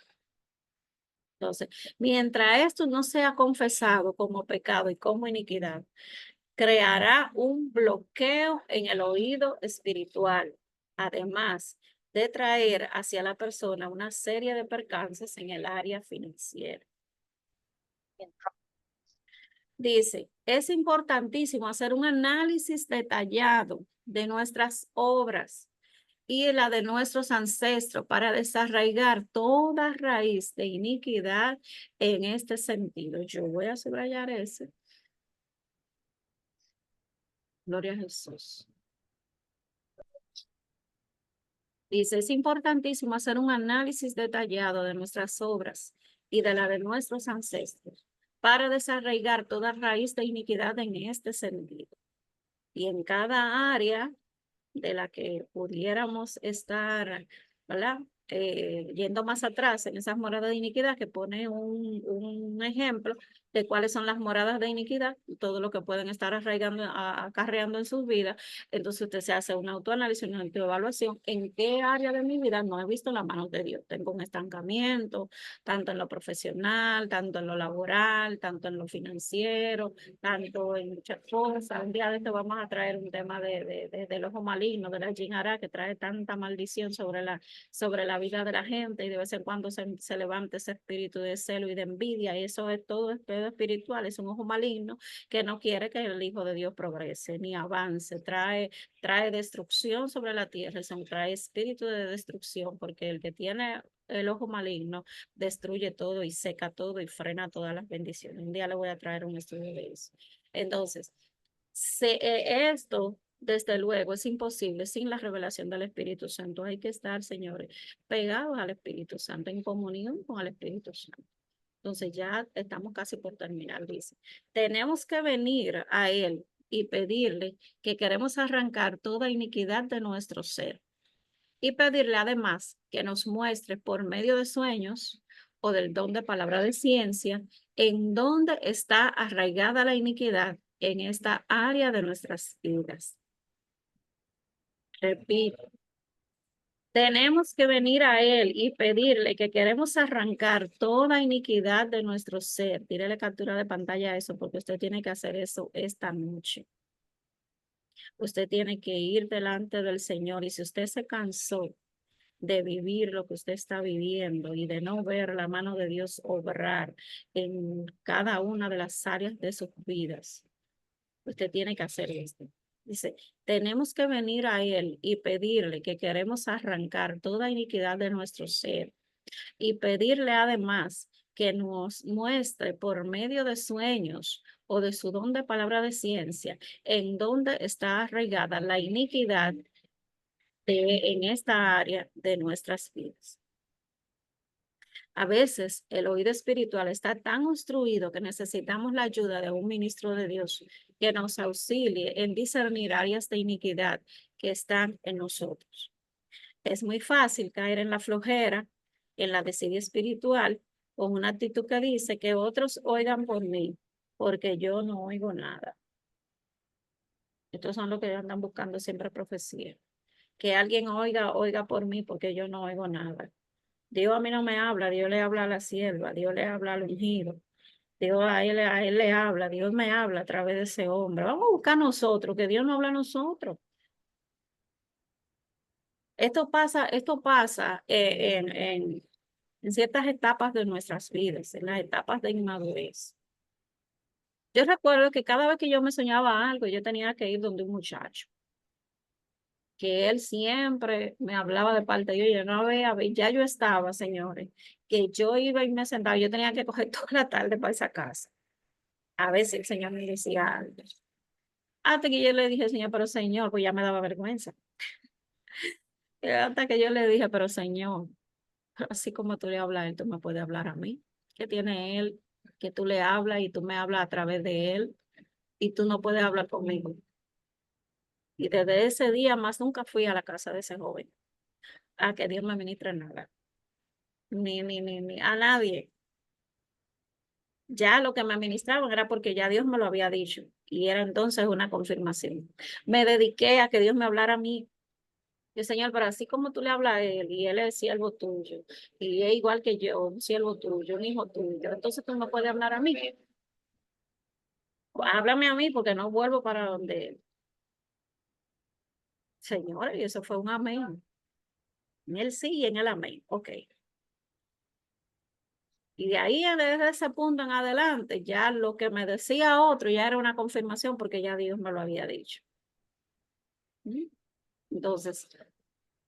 Entonces, mientras esto no sea confesado como pecado y como iniquidad, creará un bloqueo en el oído espiritual, además de traer hacia la persona una serie de percances en el área financiera. Dice, es importantísimo hacer un análisis detallado de nuestras obras y la de nuestros ancestros para desarraigar toda raíz de iniquidad en este sentido. Yo voy a subrayar ese. Gloria a Jesús. Dice, es importantísimo hacer un análisis detallado de nuestras obras y de la de nuestros ancestros para desarraigar toda raíz de iniquidad en este sentido. Y en cada área de la que pudiéramos estar, ¿verdad? Yendo más atrás en esas moradas de iniquidad, que pone un ejemplo de cuáles son las moradas de iniquidad, todo lo que pueden estar arraigando, acarreando en sus vidas. Entonces usted se hace un autoanálisis, una autoevaluación. ¿En qué área de mi vida no he visto la mano de Dios? Tengo un estancamiento, tanto en lo profesional, tanto en lo laboral, tanto en lo financiero, tanto en muchas cosas. Un día de esto vamos a traer un tema del ojo maligno, de la jinara, que trae tanta maldición sobre la vida de la gente, y de vez en cuando se levanta ese espíritu de celo y de envidia, y eso es todo pedo espiritual, es un ojo maligno que no quiere que el Hijo de Dios progrese ni avance, trae destrucción sobre la tierra, trae espíritu de destrucción, porque el que tiene el ojo maligno destruye todo y seca todo y frena todas las bendiciones. Un día le voy a traer un estudio de eso. Entonces, esto, desde luego, es imposible sin la revelación del Espíritu Santo. Hay que estar, señores, pegados al Espíritu Santo, en comunión con el Espíritu Santo. Entonces ya estamos casi por terminar, dice. Tenemos que venir a Él y pedirle que queremos arrancar toda iniquidad de nuestro ser y pedirle además que nos muestre por medio de sueños o del don de palabra de ciencia en dónde está arraigada la iniquidad en esta área de nuestras vidas. Repito, tenemos que venir a Él y pedirle que queremos arrancar toda iniquidad de nuestro ser. Tírele captura de pantalla a eso, porque usted tiene que hacer eso esta noche. Usted tiene que ir delante del Señor, y si usted se cansó de vivir lo que usted está viviendo y de no ver la mano de Dios obrar en cada una de las áreas de sus vidas, usted tiene que hacer esto. Dice, tenemos que venir a Él y pedirle que queremos arrancar toda iniquidad de nuestro ser, y pedirle además que nos muestre por medio de sueños o de su don de palabra de ciencia en dónde está arraigada la iniquidad en esta área de nuestras vidas. A veces el oído espiritual está tan obstruido que necesitamos la ayuda de un ministro de Dios que nos auxilie en discernir áreas de iniquidad que están en nosotros. Es muy fácil caer en la flojera, en la desidia espiritual, con una actitud que dice que otros oigan por mí, porque yo no oigo nada. Estos son los que andan buscando siempre profecía. Que alguien oiga por mí, porque yo no oigo nada. Dios a mí no me habla, Dios le habla a la sierva, Dios le habla al ungido, Dios a él le habla, Dios me habla a través de ese hombre. Vamos a buscar nosotros, que Dios no habla a nosotros. Esto pasa en ciertas etapas de nuestras vidas, en las etapas de inmadurez. Yo recuerdo que cada vez que yo me soñaba algo, yo tenía que ir donde un muchacho, que él siempre me hablaba de parte de Dios. Yo no veía, ya yo estaba, señores, que yo iba y me sentaba, yo tenía que coger toda la tarde para esa casa. A veces el Señor me decía algo. Hasta que yo le dije, Señor, pero Señor, pues ya me daba vergüenza. Hasta que yo le dije, pero Señor, así como tú le hablas a él, tú me puedes hablar a mí. ¿Qué tiene él? Que tú le hablas y tú me hablas a través de él y tú no puedes hablar conmigo. Y desde ese día más nunca fui a la casa de ese joven a que Dios me ministre nada, ni a nadie. Ya lo que me administraban era porque ya Dios me lo había dicho y era entonces una confirmación. Me dediqué a que Dios me hablara a mí. Yo, Señor, pero así como tú le hablas a él y él es siervo tuyo y es igual que yo, un siervo tuyo, un hijo tuyo, entonces tú me puedes hablar a mí. Háblame a mí porque no vuelvo para donde él. Señor, y eso fue un amén. En él sí y en el amén. Ok. Y de ahí, desde ese punto en adelante, ya lo que me decía otro ya era una confirmación porque ya Dios me lo había dicho. ¿Mm? Entonces,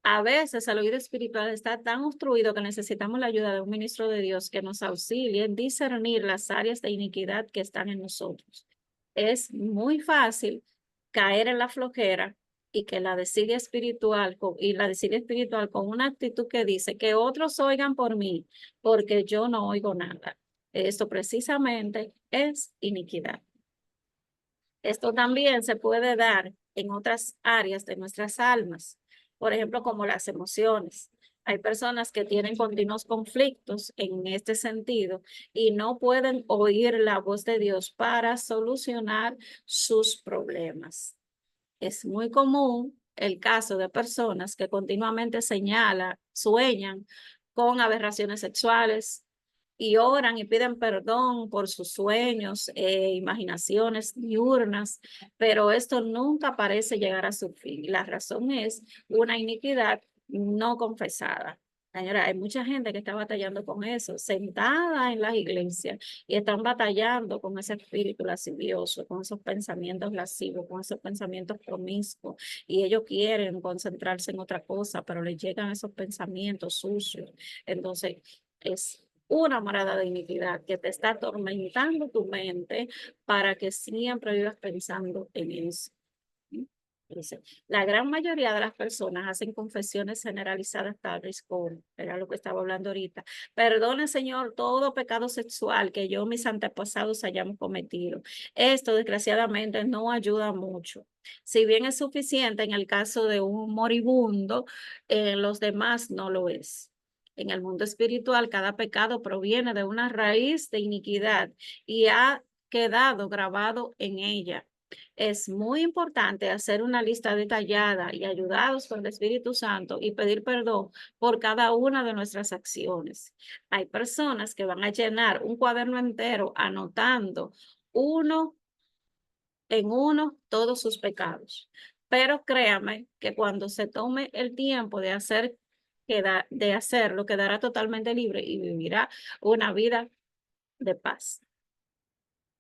a veces el oído espiritual está tan obstruido que necesitamos la ayuda de un ministro de Dios que nos auxilie en discernir las áreas de iniquidad que están en nosotros. Es muy fácil caer en la flojera y que la desidia espiritual y la desidia espiritual con una actitud que dice que otros oigan por mí porque yo no oigo nada. Esto precisamente es iniquidad. Esto también se puede dar en otras áreas de nuestras almas, por ejemplo, como las emociones. Hay personas que tienen continuos conflictos en este sentido y no pueden oír la voz de Dios para solucionar sus problemas. Es muy común el caso de personas que continuamente señalan, sueñan con aberraciones sexuales, y oran y piden perdón por sus sueños, imaginaciones diurnas, pero esto nunca parece llegar a su fin. La razón es una iniquidad no confesada. Señora, hay mucha gente que está batallando con eso, sentada en las iglesias y están batallando con ese espíritu lascivioso, con esos pensamientos lascivos, con esos pensamientos promiscuos, y ellos quieren concentrarse en otra cosa, pero les llegan esos pensamientos sucios. Entonces, es una morada de iniquidad que te está atormentando tu mente para que siempre vivas pensando en eso. Entonces, la gran mayoría de las personas hacen confesiones generalizadas tales como, era lo que estaba hablando ahorita, perdone Señor todo pecado sexual que yo mis antepasados hayamos cometido. Esto desgraciadamente no ayuda mucho. Si bien es suficiente en el caso de un moribundo, en los demás no lo es. En el mundo espiritual, cada pecado proviene de una raíz de iniquidad y ha quedado grabado en ella. Es muy importante hacer una lista detallada y ayudados por el Espíritu Santo y pedir perdón por cada una de nuestras acciones. Hay personas que van a llenar un cuaderno entero anotando uno en uno todos sus pecados. Pero créame que cuando se tome el tiempo de de hacerlo, quedará totalmente libre y vivirá una vida de paz.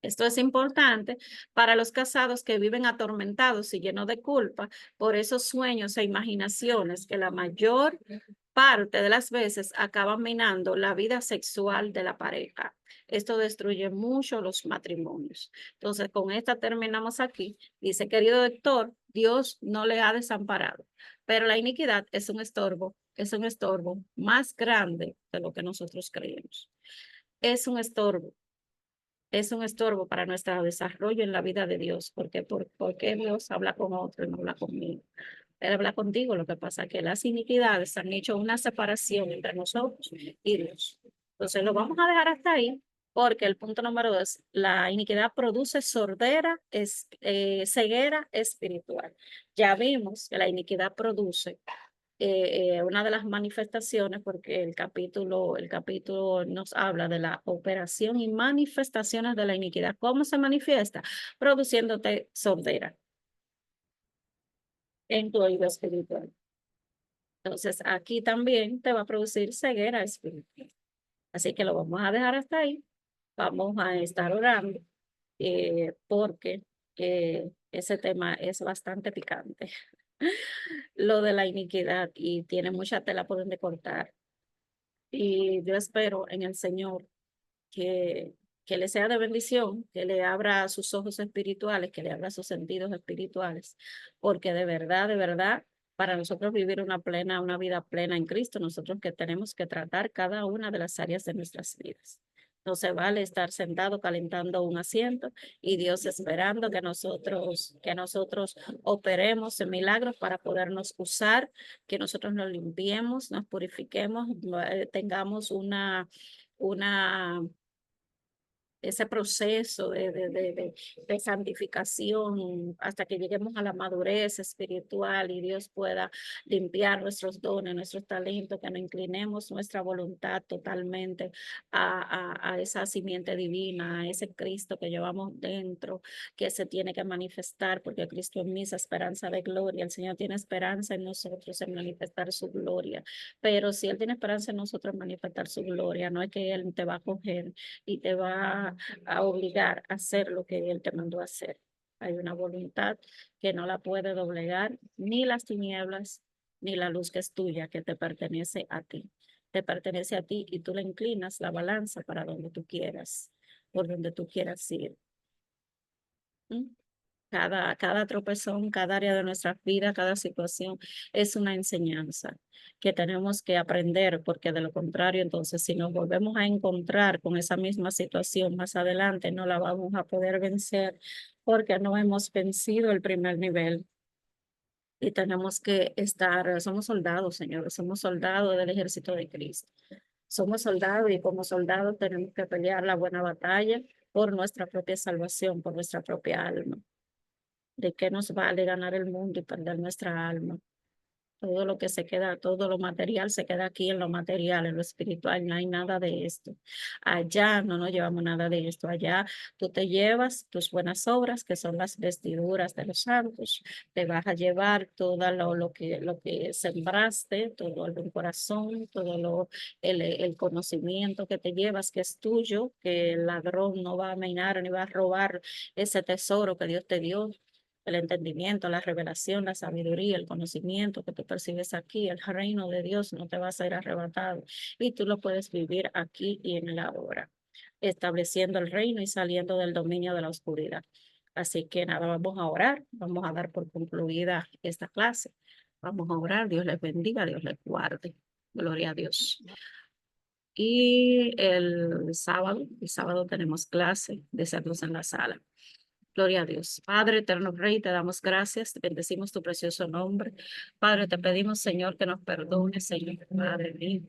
Esto es importante para los casados que viven atormentados y llenos de culpa por esos sueños e imaginaciones que la mayor parte de las veces acaban minando la vida sexual de la pareja. Esto destruye mucho los matrimonios. Entonces, con esta terminamos aquí. Dice, querido doctor, Dios no le ha desamparado, pero la iniquidad es un estorbo más grande de lo que nosotros creemos. Es un estorbo, es un estorbo para nuestro desarrollo en la vida de Dios, porque ¿por qué Dios habla con otro y no habla conmigo? Él habla contigo, lo que pasa es que las iniquidades han hecho una separación entre nosotros y Dios. Entonces lo vamos a dejar hasta ahí, porque el punto número 2, la iniquidad produce ceguera espiritual. Ya vimos que la iniquidad produce una de las manifestaciones, porque el capítulo nos habla de la operación y manifestaciones de la iniquidad. ¿Cómo se manifiesta? Produciéndote sordera en tu oído espiritual. Entonces, aquí también te va a producir ceguera espiritual. Así que lo vamos a dejar hasta ahí. Vamos a estar orando porque ese tema es bastante picante. Lo de la iniquidad y tiene mucha tela por donde cortar. Y yo espero en el Señor que, que le sea de bendición, que le abra sus ojos espirituales, que le abra sus sentidos espirituales, porque de verdad, para nosotros vivir una vida plena en Cristo, nosotros que tenemos que tratar cada una de las áreas de nuestras vidas. No se vale estar sentado calentando un asiento y Dios esperando que nosotros operemos en milagros para podernos usar, que nosotros nos limpiemos, nos purifiquemos, tengamos una ese proceso de santificación hasta que lleguemos a la madurez espiritual y Dios pueda limpiar nuestros dones, nuestros talentos, que nos inclinemos nuestra voluntad totalmente a esa simiente divina, a ese Cristo que llevamos dentro, que se tiene que manifestar, porque Cristo en mí es esperanza de gloria. El Señor tiene esperanza en nosotros en manifestar su gloria, pero si Él tiene esperanza en nosotros en manifestar su gloria, no es que Él te va a coger y te va a obligar a hacer lo que Él te mandó a hacer. Hay una voluntad que no la puede doblegar ni las tinieblas, ni la luz que es tuya, que te pertenece a ti. Te pertenece a ti y tú le inclinas la balanza para donde tú quieras, por donde tú quieras ir. ¿Mm? Cada tropezón, cada área de nuestra vida, cada situación es una enseñanza que tenemos que aprender, porque de lo contrario, entonces, si nos volvemos a encontrar con esa misma situación más adelante, no la vamos a poder vencer porque no hemos vencido el primer nivel. Y tenemos que estar, somos soldados, señores, somos soldados del ejército de Cristo. Somos soldados y como soldados tenemos que pelear la buena batalla por nuestra propia salvación, por nuestra propia alma. ¿De qué nos vale ganar el mundo y perder nuestra alma? Todo lo que se queda, todo lo material se queda aquí en lo material, en lo espiritual, no hay nada de esto. Allá no nos llevamos nada de esto. Allá tú te llevas tus buenas obras, que son las vestiduras de los santos. Te vas a llevar todo lo que sembraste, todo el buen corazón, el conocimiento que te llevas, que es tuyo, que el ladrón no va a minar ni va a robar ese tesoro que Dios te dio, el entendimiento, la revelación, la sabiduría, el conocimiento que tú percibes aquí, el reino de Dios no te va a ser arrebatado y tú lo puedes vivir aquí y en la hora, estableciendo el reino y saliendo del dominio de la oscuridad. Así que nada, vamos a orar, vamos a dar por concluida esta clase. Vamos a orar, Dios les bendiga, Dios les guarde. Gloria a Dios. Y el sábado tenemos clase de cerdos en la sala. Gloria a Dios. Padre, eterno Rey, te damos gracias, te bendecimos tu precioso nombre. Padre, te pedimos, Señor, que nos perdones, Señor, Padre mío.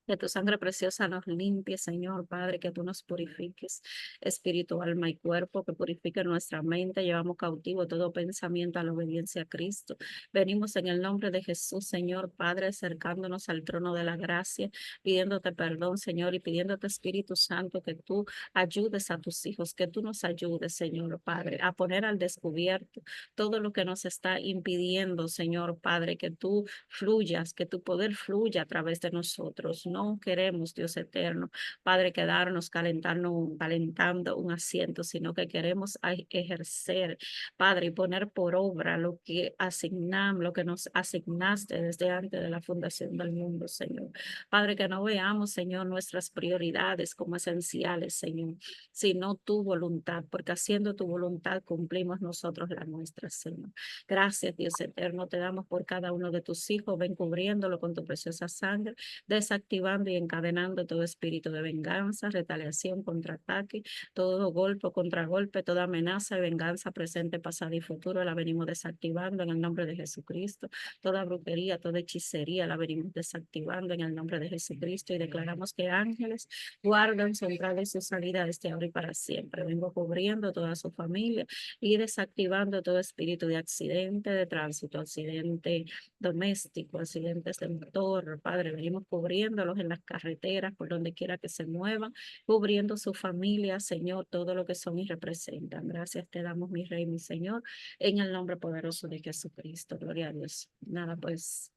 Que tu sangre preciosa nos limpie, Señor, Padre, que tú nos purifiques, espíritu, alma y cuerpo, que purifique nuestra mente. Llevamos cautivo todo pensamiento a la obediencia a Cristo. Venimos en el nombre de Jesús, Señor, Padre, acercándonos al trono de la gracia, pidiéndote perdón, Señor, y pidiéndote, Espíritu Santo, que tú ayudes a tus hijos, que tú nos ayudes, Señor, Padre, a poner al descubierto todo lo que nos está impidiendo, Señor, Padre, que tú fluyas, que tu poder fluya a través de nosotros. No queremos, Dios eterno, Padre, quedarnos calentando un asiento, sino que queremos ejercer, Padre, y poner por obra lo que asignamos, lo que nos asignaste desde antes de la fundación del mundo, Señor. Padre, que no veamos, Señor, nuestras prioridades como esenciales, Señor, sino tu voluntad, porque haciendo tu voluntad cumplimos nosotros la nuestra, Señor. Gracias, Dios eterno, te damos por cada uno de tus hijos, ven cubriéndolo con tu preciosa sangre, desactivando y encadenando todo espíritu de venganza, retaliación, contraataque, todo golpe, contragolpe, toda amenaza y venganza presente, pasada y futuro, la venimos desactivando en el nombre de Jesucristo. Toda brujería, toda hechicería la venimos desactivando en el nombre de Jesucristo y declaramos que ángeles guardan su entrada y su salida desde ahora y para siempre. Vengo cubriendo toda su familia y desactivando todo espíritu de accidente, de tránsito, accidente doméstico, accidentes de motor, Padre, venimos cubriéndolos en las carreteras, por donde quiera que se muevan, cubriendo su familia, Señor, todo lo que son y representan. Gracias te damos, mi Rey, mi Señor, en el nombre poderoso de Jesucristo. Gloria a Dios. Nada, pues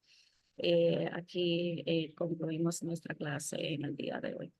aquí concluimos nuestra clase en el día de hoy.